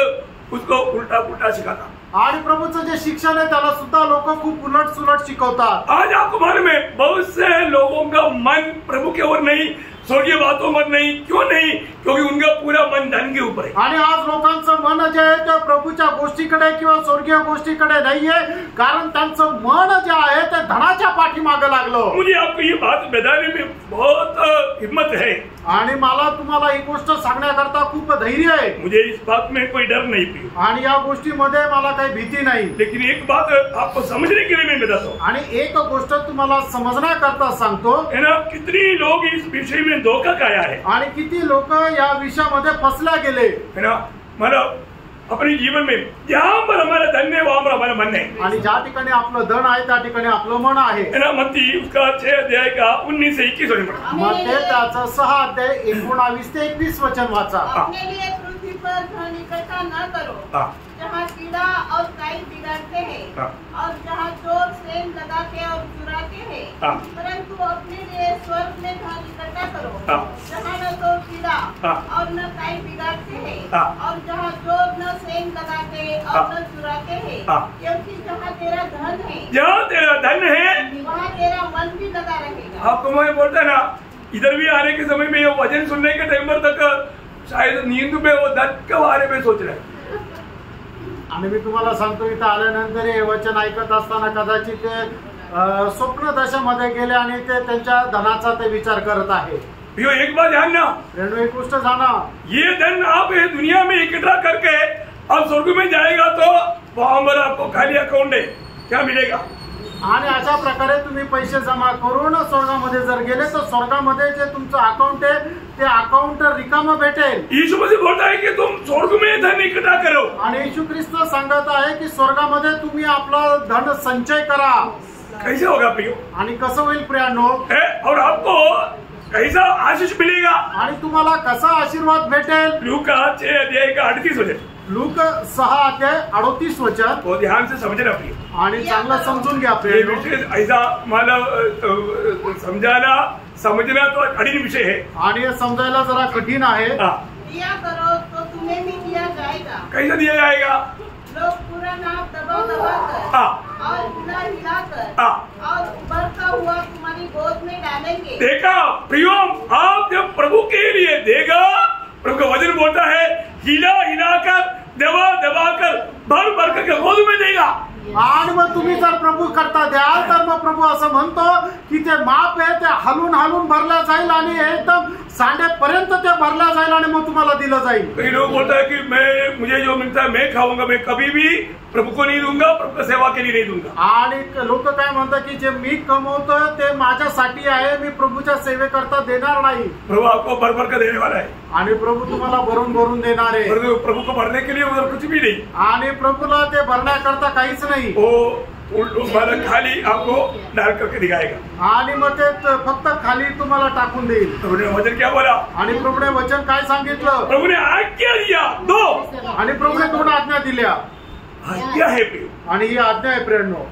उसको उल्टा पुल्टा सिखाता। आणि प्रभूचं जे शिक्षण आहे त्याला सुद्धा लोक खूप उलट सुलट शिकवतात। आज आपको मालूम है बहुत से लोगों का मन प्रभु की ओर नहीं, स्वर्गीय बातों पर नहीं। क्यों नहीं? क्योंकि उनका पूरा मन धन के ऊपर है। आणि आज लोकांचं मन जे आहे ते प्रभूच्या गोष्टीकडे किंवा स्वर्गीय गोष्टीकडे नाहीये, कारण त्यांचं मन जे आहे ते धनाच्या पाठीमागे लागलं। मुझे आपको ये बात बताने में बहुत हिम्मत है आणि मला तुम्हाला ही गोष्ट सांगण्याकरता खूप धैर्य आहे। मुझे इस बात में कोई डर नहीं पियो आणि या गोष्टीमध्ये मला काही भीती नाही। लेकिन एक बात आपको समझने के लिए मैं बताता हूँ। आणि एक गोष्ट तुम्हाला समजण्याकरता सांगतो है ना, कितनी लोग इस विषय में धोखा खाया है आणि किती लोक या विषयामध्ये फसल्या गेले है ना। मतलब अपने जीवन में जहाँ पर हमारा धन है वहाँ पर हमारा मन है। आणि ज्या ठिकाणी आपलं धन आहे त्या ठिकाणी आपलं मन आहे। है ना, मत्ती उसका 6 अध्याय का 19 से 21 वचन पढ़ा। मत्ती त्याचं 6 अध्याय 19 ते 21 वचन वाचा। अपने लिए पृथ्वी पर धन इकट्ठा न करो, जहाँ कीड़ा और काई बिगाड़ते हैं और जहाँ चोर सेंध लगाते और चुराते हैं, परंतु अपने लिए स्वर्ग में धन इकट्ठा करो, जहाँ न तो कीड़ा और न काई बिगाड़ते हैं और जहाँ चोर न सेंध लगाते और न चुराते हैं, क्योंकि जहाँ तेरा धन है, जहाँ तेरा धन है वहाँ तेरा मन भी लगा रहेगा। आपको मैं बोलता ना, इधर भी आने के समय में ये वचन सुनने के टाइम पर तक शायद नींद में वो धन के बारे में सोच रहे हैं। आणि मी तुम्हाला सांगतो इथं आल्यानंतर हे वचन ऐकत असताना कदाचित ते स्वप्न दशेमध्ये गेले आणि ते त्यांच्या धनाचा ते विचार करत आहे। यो एक बात ध्यान ना, एक गोष्ट जाना, ये धन आप ये दुनिया में इकट्ठा करके आप स्वर्ग में जाएगा तो वहां पर आपको खाली अकाउंट है, क्या मिलेगा? आणि अशा प्रकारे तुम्ही पैसे जमा करून स्वर्गामध्ये जर गेले तर स्वर्गामध्ये जे तुमचं अकाउंट आहे ते अकाउंट रिकाम भेटेल। यीशु मसीह बोलता है कि तुम स्वर्ग में धन इकट्ठा करो। आणि येशू ख्रिस्त सांगत आहे की स्वर्गामध्ये तुम्ही आपला धन संचय करा। कैसे होगा प्रियो? आणि कसं होईल प्रियांनो? और आपको कैसा आशीष मिलेगा? आणि तुम्हाला कसा आशीर्वाद भेटेल? लूका 6 अध्याय का 38 वचन। लूक 6 अध्याय 38 वचन। तो ध्यान से समझना प्रियो, आणि चांगलं समजून घ्या ये प्रियांनो। विषय ऐसा मला समझाना समझना तो कठिन विषय है आणि हे समजायला जरा कठीण आहे। दिया करो तो तुम्हें भी दिया जाएगा। कैसे दिया जाएगा? लोग पूरा नाप दबा दबा कर और हिला हिला कर और उभरता हुआ तुम्हारी गोद में डालेंगे। देखा प्रियो, आप जब प्रभु के लिए देगा, प्रभु का वचन बोलता है हिला हिला कर दबा दबा कर भर भर कर गोद में देगा। आणि मग तुम्ही जर प्रभू करता द्याल तर मग प्रभू असं म्हणतो की ते माप आहे ते हलून हलून भरल्या जाईल आणि एकदम सांडेपर्यंत ते भरल्या जाईल आणि मग तुम्हाला दिलं जाईल। कई लोग बोलता है कि मुझे जो मिलता है मैं खाऊंगा, मैं कभी भी प्रभु को नहीं दूंगा, प्रभु की सेवा के लिए नहीं दूंगा। आणि लोक काय म्हणतात की जे मी कमवतो ते माझ्यासाठी आहे, मी प्रभूच्या सेवेकरता देणार नाही। प्रभु आपको भर भर कर देने वाला है आणि प्रभू तुम्हाला भरून भरून देणार आहे। प्रभु को भरने के लिए उधर कुछ भी नहीं। आणि प्रभूला ते भरण्याकरता काहीच नाही। वो खाली आपको डाल करके दिखाएगा आणि मग ते फक्त खाली तुम्हाला टाकून देईल। प्रभु ने वचन क्या बोला? आणि प्रभूने वचन काय सांगितलं? प्रभु ने आज्ञा दिया दो, आणि प्रभूने 2 आज्ञा दिल्या। आज्ञा है प्रियो, आणि ही आज्ञा आहे प्रेरणो।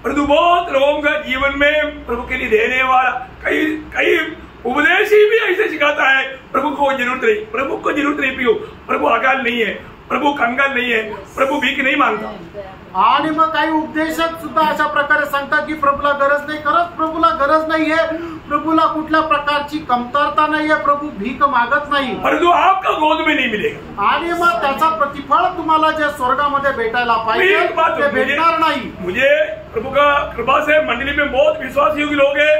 परंतु बहुत लोगों का जीवन में प्रभु के लिए देने वाला कई उपदेशी भी ऐसे सिखाता है प्रभु को जरूरत नहीं, प्रभु को जरूरत नहीं प्रियो, प्रभु अकाल नहीं है, प्रभु कंगाल नहीं है, प्रभु भीख नहीं मांगता। आणि मग काही उपदेशक सुद्धा अशा प्रकारे सांगतात की प्रभूला गरज नाही, खरंच प्रभूला गरज नाहीये, प्रभूला कुठल्या प्रकारची कमतरता नाहीये, प्रभू भीक मागत नाही, परंतु आपका गोद में नहीं मिलेगा। आणि मग त्याचा प्रतिफळ तुम्हाला जे स्वर्गामध्ये भेटायला पाहिजे ते भेटणार नाही। मुझे प्रभु का कृपा से मंडली में बहुत विश्वास योग्य लोग हैं,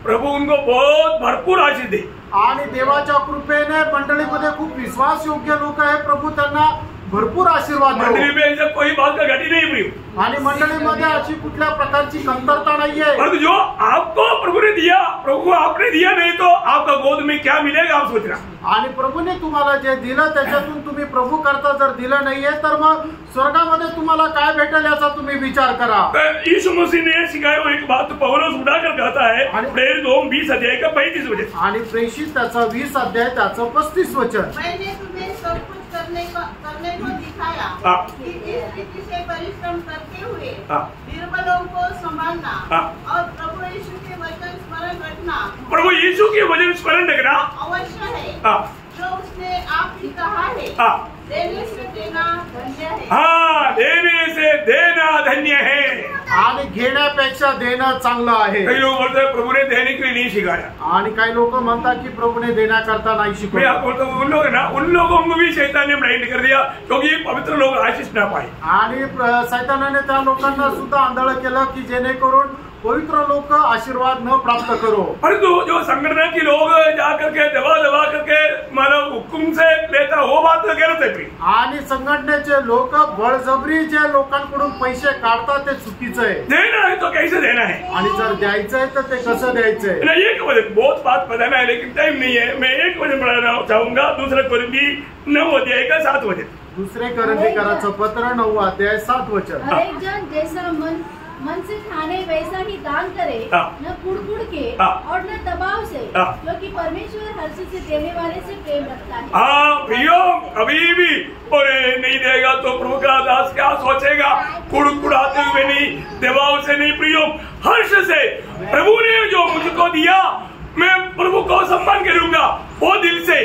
प्रभु उनको बहुत भरपूर आशीष दे। आणि देवाच्या कृपेने मंडळीमध्ये खूप विश्वास योग्य लोक आहे, प्रभू त्यांना भरपूर आशीर्वाद देवो। मंडली में ऐसा कोई बात का घटी नहीं प्रियो, आणि मंडळीमध्ये अशी कुठल्या प्रकारची कमतरता नाहीये। परंतु जो आपको प्रभु ने दिया, प्रभु को आपने दिया नहीं तो आपका गोद में क्या मिलेगा आप सोच रहा। आणि प्रभूने तुम्हाला जे दिलं त्याच्यातून तुम्ही प्रभु करता जर दिलं नाहीये तर मग स्वर्गामध्ये तुम्हाला काय भेटेल याचा तुम्ही विचार करा। यीशु मसीह ने सिखाया वो एक बात पौलुस उठाकर कहता है प्रेरित 2:20 अध्याय का 35 वचन। आणि प्रेषित त्याचा 20 अध्याय त्याचं 35 वचन। मैंने तुम्हें सब कुछ करने को सिखाया कि इस रीति से परिश्रम करते हुए हाँ। निर्बलों को संभालना हाँ। और प्रभु यीशु के वचन स्मरण रखना प्रभु यीशु के वचन स्मरण रखना अवश्य है, हाँ। जो उसने आप ही कहा है, हाँ। देने से देना धन्य है। हाँ, देने से देना धन्य है। आणि घेण्यापेक्षा देणं चांगलं आहे. कई लोग बोलते हैं प्रभु ने देने के लिए नहीं सिखाया. आणि काही लोक म्हणतात की प्रभूने देण्याकरता नाही मैं शिकवलं. आपको बोलता हूँ, उन लोग है ना, उन लोगों को भी शैतान ने ब्लाइंड कर दिया क्योंकि पवित्र लोग आशीष ना पाए. आणि सैतानाने त्या लोकांना सुद्धा आंधळ केलं की जेणेकरून पवित्र लोक आशीर्वाद न प्राप्त करो. परंतु जो संगठन के लोग जाकर के दबा करके मतलब हुकुम से लेता वो बात गलत है. आणि संघटनेचे लोक बळजबरी जे लोकांकडून पैसे काढतात ते चुकीचं आहे. देना है तो कैसे देना है. आणि जर द्यायचंय तर ते कसं द्यायचंय. नहीं, एक वजन बहुत बात बताना है लेकिन टाइम नहीं है. मैं एक वजन पढ़ाना चाहूंगा. दूसरा कोरिन्थी 9 अध्याय का 7 वचन. दुसरे करंथीकराचं पत्र 9 अध्याय 7 वचन. हर एक जन जैसा मन से ठाने वैसा ही दान करे, न कुड़ के और न दबाव से, क्योंकि परमेश्वर हर्ष से देने वाले से प्रेम रखता है. हाँ प्रियो, कभी भी और नहीं देगा तो प्रभु का दास क्या सोचेगा. कुड़कुड़ाते हुए नहीं, दबाव से नहीं प्रियो, हर्ष से. प्रभु ने जो मुझको दिया मैं प्रभु को सम्मान करूंगा वो दिल से.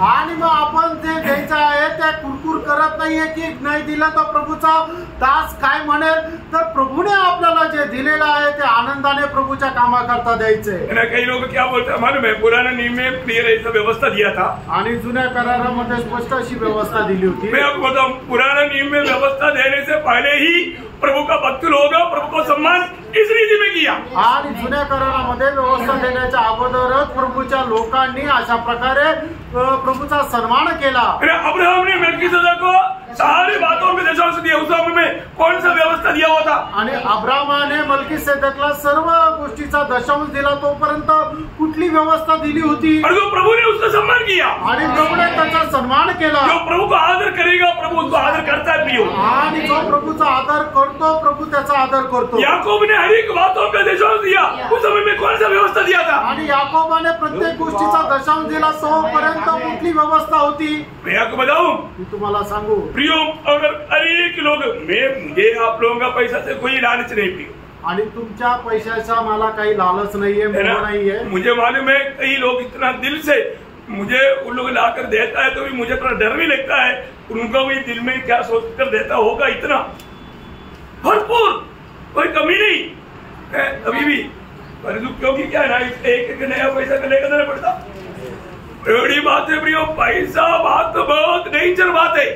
आणि मग आपण जे द्यायचं आहे ते कुरकुर करत नाहीये की नाही दिलं तर प्रभूचा दास काय म्हणेल. तर प्रभूने आपल्याला जे दिलेलं आहे ते आनंदाने प्रभूच्या कामाकरता द्यायचंय. कई लोग क्या बोलते हैं मालूम है, पुराना नियम में क्लियर ऐसा व्यवस्था दिया था. आणि जुन्या करारामध्ये स्पष्ट अशी व्यवस्था दिली होती. मैं आपको बताऊं, पुराना नियम में व्यवस्था देने से पहले ही प्रभु का भक्त लोग प्रभु को सम्मान इस रीति में किया. आणि जुन्या करारामध्ये व्यवस्था देण्याच्या अगोदरच प्रभूच्या लोकांनी अशा प्रकारे प्रभूचा सन्मान केला. अब्राहम ने मेल्कीसेदक को सारी बातों में दशांश दिया. उस समय में कौन सा व्यवस्था दिया होता. आणि अब्राहमाने मल्कीसेदकला सर्व गोष्टीचा दशांश दिला. तोपर्यंत कुठली व्यवस्था दिली होती. और जो प्रभु ने उसका सम्मान किया आणि प्रभूने त्याचा सन्मान केला. जो प्रभु को आदर करेगा प्रभु उसको आदर करता है. प्रियो, आणि जो प्रभूचा आदर करतो प्रभू त्याचा आदर करतो. याकूब ने हर एक बातों का दशांश दिया. उस समय में कौन सा व्यवस्था दिया था. आणि याकोबाने प्रत्येक गोष्टीचा दशांश दिला. तोपर्यंत कुठली व्यवस्था होती. मैं आपको बताऊं, मी तुम्हाला सांगू प्रियो, अगर अनेक लोग मुझे आप लोगों का पैसा से कोई लालच नहीं. प्रियो, आणि तुमच्या पैशाचा मला काही लालच नाहीये, मोह नाहीये. मुझे मालूम है कई लोग इतना दिल से मुझे उन लोग लाकर देता है तो भी मुझे थोड़ा डर भी लगता है. उनका भी दिल में क्या सोच कर देता होगा. इतना भरपूर, कोई कमी नहीं है अभी भी. परंतु क्योंकि क्या है ना, एक नया पैसा का लेकर देना पड़ता. बड़ी बात है प्रियो, पैसा बात तो बहुत डेंजर बात है.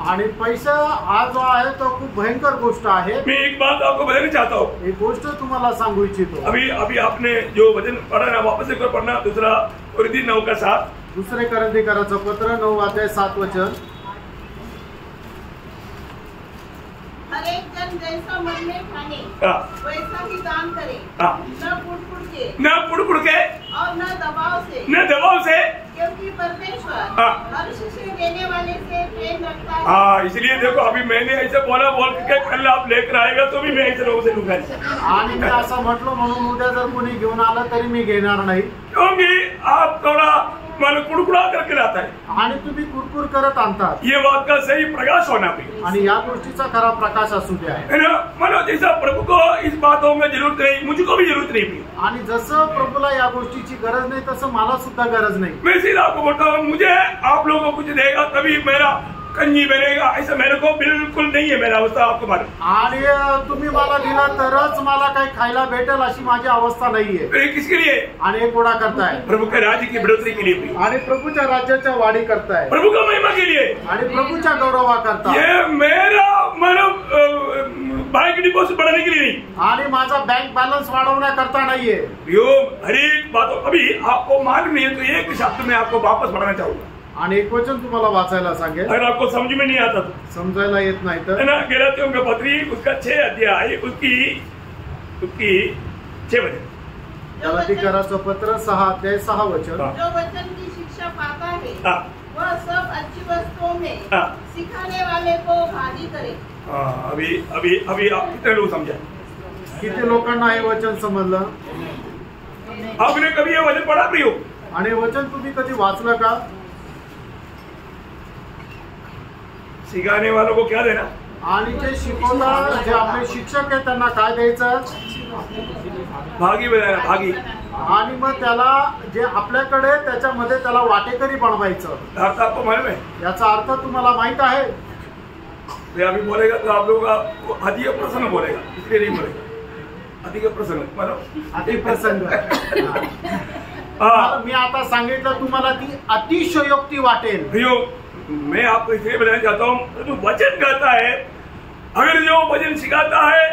आणि पैसा हा जो आहे तो खूप भयंकर गोष्ट आहे. मैं एक बात आपको बताना चाहता हूँ. एक गोष्ट तुम्हाला सांगू इच्छितो. अभी आपने जो वचन पढ़ा ना, वापस एक बार पढ़ना. दूसरा कोरिन्थी 9 का 7. दुसरे करंथीकराचं पत्र 9 अध्याय 7 वचन. हर एक जन जैसा मन में ठाने वैसा ही दान करे, न कुड़ के और न दबाव से, क्योंकि परमेश्वर हर्ष से देने वाले से प्रेम रखता है. हाँ, इसलिए देखो अभी मैंने ऐसे बोल के कल आप लेकर आएगा तो भी मैं ऐसे लोगों से लूंगा. आणि मी असं म्हटलं म्हणून उद्या जर कोणी घेऊन आलं तरी मी घेणार नाही. क्योंकि आप थोड़ा मन कुड़कुड़ा करके लाता है. आणि तुम्ही कुरकुर करत आणतात. ये बात का सही प्रकाश होना चाहिए. आणि या गोष्टीचा खरा प्रकाश असू द्या. है ना. मानो जैसा प्रभु को इस बातों में जरूरत नहीं, मुझको भी जरूरत नहीं. आणि जसं प्रभूला या गोष्टीची गरज नाही तसं मला सुद्धा गरज नाही. मैं सीधा आपको बोलता हूँ, मुझे आप लोगों को कुछ देगा तभी मेरा कंजी बनेगा, ऐसा मेरे को बिल्कुल नहीं है. मेरा अवस्था आपको मालूम. आणि तुम्ही मला दिलं तरच मला काही खायला भेटेल अशी माझी अवस्था नाहीये. किसके लिए. आणि एक गोडा करताय. प्रभु के राज्य की बढ़ोतरी के लिए. आणि प्रभूच्या राज्याच्या वाढी करताय. प्रभु का महिमा के लिए. आणि प्रभूच्या गौरवा करता. ये मेरा मतलब बैंक डिपॉजिट बढ़ाने के लिए नहीं. आणि माझा बँक बॅलन्स वाढवण्याकरता नाहीये. यो हर एक बातों अभी आपको मालूम नहीं है तो एक शब्द में आपको वापस बढ़ाना चाहूंगा. आणि एक वचन तुम्हाला वाचायला सांगेल. अगर आपको समझ में नहीं आता तो समजायला येत नाही तर ना, गलातियों का पत्री उसका 6 अध्याय उसकी 6 वचन. गलातीकराचं पत्र 6 अध्याय 6 वचन. जो वचन की शिक्षा पाता है वह सब अच्छी वस्तुओं में सिखाने वाले को भागी करे. अभी आप कितने लोग समझा. किती लोकांना हे वचन समजलं. आपने कभी ये वचन पढ़ा प्रियो. आणि वचन तुम्ही कधी वाचलं का. सिखाने वालों को क्या देना? आणि जे शिकवतात, जे आपले शिक्षक आहेत त्यांना काय द्यायचं? भागी बनाना, भागी. आणि मग त्याला जे आपल्याकडे त्याच्यामध्ये त्याला वाटेकरी बनवायचं. अर्थ आपको मालूम है? याचा अर्थ तुम्हाला माहित आहे? अभी बोलेगा तो आप लोग अधिक प्रसंग बोलेगा, इसलिए नहीं बोलेगा. अधिक प्रसंग मतलब अतिप्रसंग. मी आता सांगितलं तुम्हाला ती अतिशयोक्ती वाटेल. भैया मैं आपको इसलिए बताना चाहता हूँ, जो वचन कहता है, अगर जो वचन सिखाता है,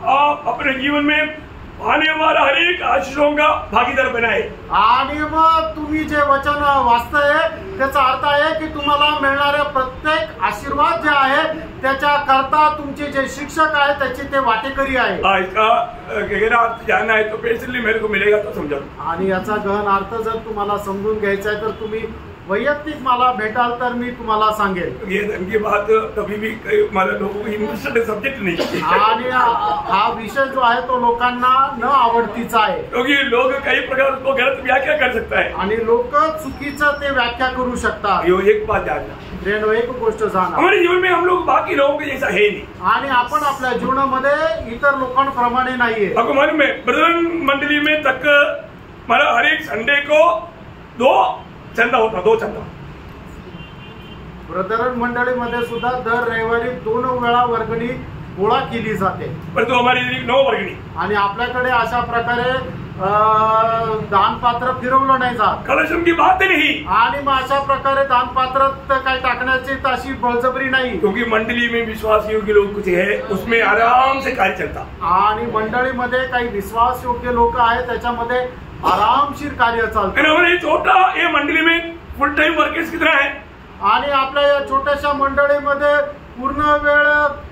आप अपने जीवन में आने वाला हर एक आशीषों का भागीदार बनाए. आणि मग तुम्ही जे वचन वाचताय त्याचा अर्थ आहे की तुम्हाला मिळणारे प्रत्येक आशीर्वाद जे आहे त्याच्या करता तुमचे जे शिक्षक आहेत त्याचे ते वाटेकरी आहे. इसका गहरा अर्थ जानना है तो पेशली मेरे को मिलेगा तो समझा. आणि याचा गहन अर्थ जर तुम्हाला समजून घ्यायचा आहे तर तुम्ही वैयक्तिक मला भेटाल तर मी तुम्हाला सांगेल. ये धन की बात कभी भी हमारे लोगों को इंटरेस्टेड सब्जेक्ट नहीं. आणि हा विषय जो आहे तो लोकांना न आवडतीचा आहे, क्योंकि लोग कई प्रकार को गलत व्याख्या कर सकता है आणि लोक चुकीचं ते व्याख्या करू शकतात. यो एक बात जानना, ट्रेंड एक गोष्ट जाणा, हमारे जीवन में हम लोग बाकी लोगों के जैसा है नहीं. आणि आपण आपल्या जीवनामध्ये इतर लोकांप्रमाणे नाहीये. आपको मालूम है, ब्रदरन मंडली में तक हमारा हर एक संडे को 2 चंदा होता, 2 चंदा. ब्रदरन मंडळीमध्ये सुद्धा दर रविवारी 2 वेळा वर्गणी गोळा केली जाते. परंतु हमारी 9 वर्गणी. आणि आपल्याकडे अशा प्रकारे दानपात्र फिरवलं नाही जात. कलेक्शन की बात नहीं. आणि मग अशा प्रकारे दानपात्र काही टाकण्याची अशी बळजबरी नाही. क्योंकि मंडली में विश्वास योग्य लोग कुछ है, उसमें आराम से कार्य चलता. आणि मंडळीमध्ये काही विश्वास योग्य लोक आहेत त्याच्यामध्ये आरामशीर कार्य चालतं. हमारे छोटा ये मंडली में फुल टाइम वर्कर्स कितना है? आणि आपल्या या छोट्याशा मंडळीमध्ये पूर्ण वेळ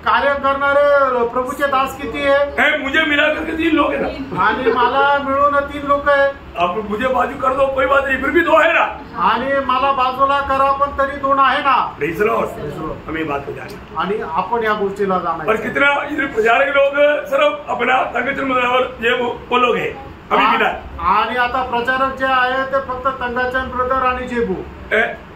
कार्य करणारे प्रभूचे दास किती आहे? मुझे मिला करके 3 लोग है ना. आणि मला मिळून 3 लोक आहे. आप मुझे बाजू कर दो कोई बात नहीं, फिर भी 2 है ना. आणि मला बाजूला करा पण तरी 2 आहे ना. हमें बात को जाना. आणि आपण या गोष्टीला जाणार. और कितना इधर प्रचारक लोग सिर्फ अपना संगठन जे वो लोग है अभी मिला. आणि आता प्रचारक जे आहे ते फक्त तंगाचंद ब्रदर आणि जेबू.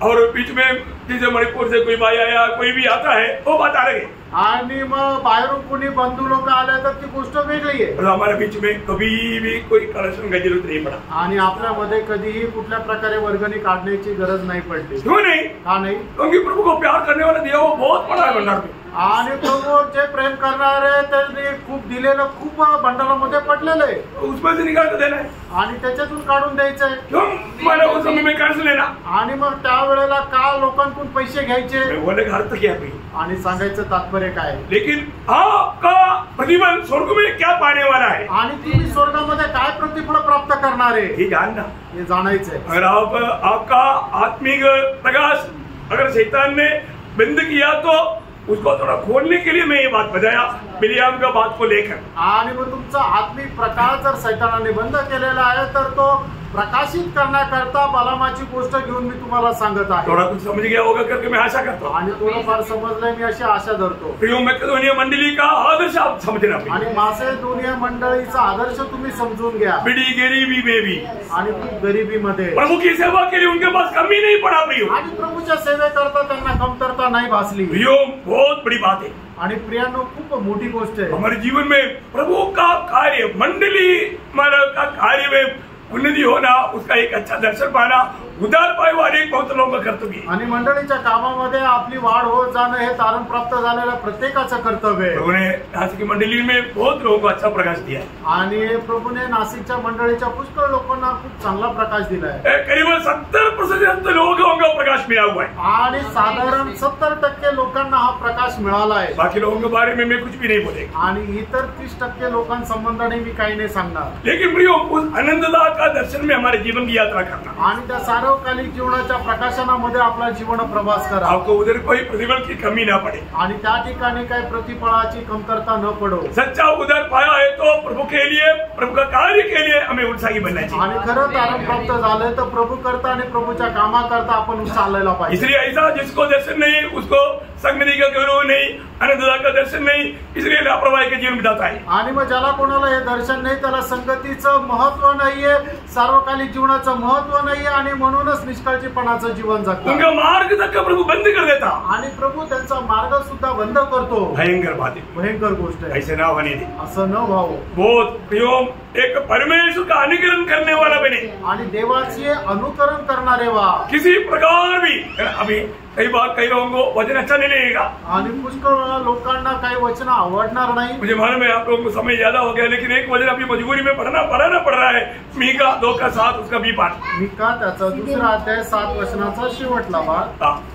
और बीच में जैसे मणिपुर से कोई भाई आया, कोई भी आता है, वो बात अलग है. आणि मग बाहेरून कोणी बंधू लोक आले तर ती गोष्ट वेगळी आहे. हमारे बीच में कभी भी कोई कलेक्शन का जरूरत नहीं पड़ा. आणि आपल्यामध्ये कधीही कुठल्या प्रकारे वर्गणी काढण्याची गरज नाही पडली. क्यों नहीं? हा नाही, क्योंकि प्रभु को प्यार करने वाला दिया वो बहुत बड़ा है भंडार में. आणि प्रभू जे प्रेम करणारे त्यांनी खूप दिलेलं खूप भंडारामध्ये पडलेलं आहे. उसमें से निकाल कर देना है आणि त्याच्यातून काढून द्यायचंय. क्यों मला उस समय में कैसे लेना? आणि मग त्यावेळेला का लोकांकडून पैसे घ्यायचे? बोले का अर्थ क्या? आणि सांगायचं तात्पर्य काय? लेकिन आपका प्रतिफल स्वर्ग में क्या पाने वाला है? आणि तुम्ही स्वर्गामध्ये काय प्रतिफळ प्राप्त करणार आहे हे जानना, हे जाणायचंय. अगर आपका आत्मिक प्रकाश अगर शैतान ने बंद किया तो उसको थोड़ा खोलने के लिए मैं ये बात बताया बिलियाम का बात को लेकर. आणि मग तुमचा आत्मिक प्रकाश जर सैतानाने बंद केलेला आहे तर तो प्रकाशित करण्याकरता बलामाची गोष्ट घेऊन मी तुम्हाला सांगत आहे. थोड़ा कुछ समझ गया होगा करके मैं आशा करता हूँ. आणि थोडंफार समजलंय मी अशी आशा धरतो. प्रियो मकेदोनिया मंडली का आदर्श आप समझना. आणि मासेदोनिया मंडळीचा आदर्श तुम्ही समजून घ्या. बड़ी गरीबी में भी आणि खूप गरिबीमध्ये प्रभु की सेवा के लिए उनके पास कमी नहीं पड़ा. प्रियो आणि प्रभूच्या सेवेकरता त्यांना कमतरता नाही भासली. प्रियो बहुत बड़ी बात है. आणि प्रियांनो खूप मोठी गोष्ट आहे. हमारे जीवन में प्रभु का कार्य, मंडली का कार्य में उन्नति होना, उसका एक अच्छा दर्शन पाना, उदार पाय वाले बहुत लोगों का कर्तव्य. आणि मंडळीच्या कामामध्ये आपली वाढ होत जाणं हे तारण प्राप्त झालेल्या प्रत्येकाचं कर्तव्य आहे. प्रभुने नासिक की मंडली में बहुत लोगों को अच्छा प्रकाश दिया है. आणि प्रभूने नाशिकच्या मंडळीच्या पुष्कळ लोकांना खूप चांगला प्रकाश दिलाय. करीबन 70% लोगों को प्रकाश मिला हुआ है. आणि साधारण 70% लोकांना हा प्रकाश मिळाला आहे. बाकी लोगों के बारे में मैं कुछ भी नहीं बोलेगा. आणि इतर 30% लोकांसंबंधाने मी काही नाही सांगणार. लेकिन प्रियो उस आनंददा का दर्शन में हमारे जीवन की यात्रा करना. आणि त्या सार्वकालिक जीवनाच्या प्रकाशनामध्ये आपला जीवन प्रवास करा. आपको उधर कोई प्रतिफल की कमी ना पड़े. आणि त्या ठिकाणी काही प्रतिफळाची कमतरता न पडो. सच्चा उधर पाया है तो प्रभु के लिए, प्रभु का कार्य के लिए हमें उत्साही बनना चाहिए. आणि खरं तारण प्राप्त झालं तर प्रभू करता आणि प्रभूच्या कामा करता आपण चाललेला पाहिजे. इसलिए ऐसा जिसको दर्शन नहीं उसको संगति का गौरव नहीं, आनंद का दर्शन नहीं, इसलिए लापरवाही के जीवन बिताता है। आणि मग ज्याला कोणाला हे दर्शन नाही त्याला संगतीचं महत्व नाहीये, सार्वकालिक जीवनाचं महत्व नाहीये आणि म्हणूनच निष्काळजीपणाचं जीवन जगतात। उनका मार्ग तक प्रभु बंद कर देता आणि प्रभू त्यांचा मार्ग सुद्धा बंद करतो। भयंकर बात है, भयंकर गोष्ट आहे, ऐसे ना होने दे। असं न व्हावं। बहुत प्रियोम एक परमेश्वर का अनुकरण करने वाला बने आणि देवाचे अनुकरण करणारे व्हा। किसी प्रकार भी अभी कई बार कई लोगों को वचन अच्छा नहीं लगेगा आणि पुष्कळ वेळा लोकांना काही वचन आवडणार नाही। मुझे मालूम है आप लोगों को समय ज्यादा हो गया, लेकिन एक वचन अपनी मजबूरी में पढ़ना पड़ रहा है। मीका 2:7 उसका बी पाठ। मीका त्याचा दुसरा अध्याय 7 वचनाचा शेवटला भाग।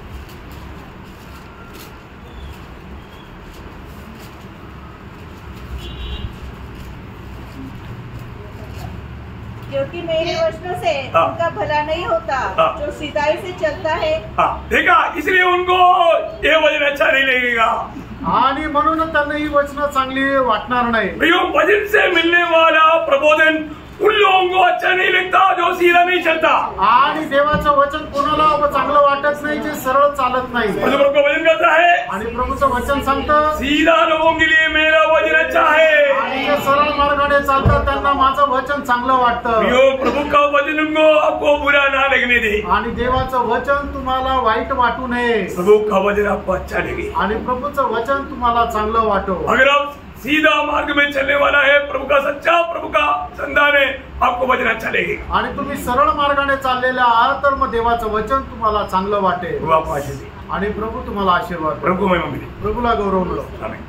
क्योंकि मेरे वचनों से उनका भला नहीं होता जो सीधाई से चलता है। देखा, इसलिए उनको ये वचन अच्छा नहीं लगेगा आणि म्हणून त्यांना ही वचन चांगली वाटणार नाही। वचन से मिलने वाला प्रबोधन उन लोगों को अच्छा नहीं लगता जो सीधा नहीं चलता। आणि देवाचं वचन कोणाला चांगलं वाटत नाही जे सरळ चालत नाही। प्रभु का वचन कहता है, आणि प्रभूचं वचन सांगतं सीधा लोगों के लिए मेरा वचन अच्छा है। आणि जे सरळ मार्गाने चालतात त्यांना माझं वचन चांगलं वाटतं। प्रभु का वचन को आपको बुरा ना लगने दे। आणि देवाचं वचन तुम्हाला वाईट वाटू नये। प्रभु का वचन आपको अच्छा लगे आणि प्रभूचं वचन तुम्हाला चांगलं वाटो। अगर आप सीधा मार्ग में चलने वाला है, प्रभु का सच्चा प्रभु का संतान है, आपको वचन अच्छा लगेगा। आणि तुम्ही सरळ मार्गाने चाललेले आहात तर मग देवाचं वचन तुम्हाला चांगलं वाटेल प्रभु आपको आशीष दे। आणि प्रभू तुम्हाला आशीर्वाद। प्रभु को महिमा मिले। प्रभूला गौरव मिळो। आमीन।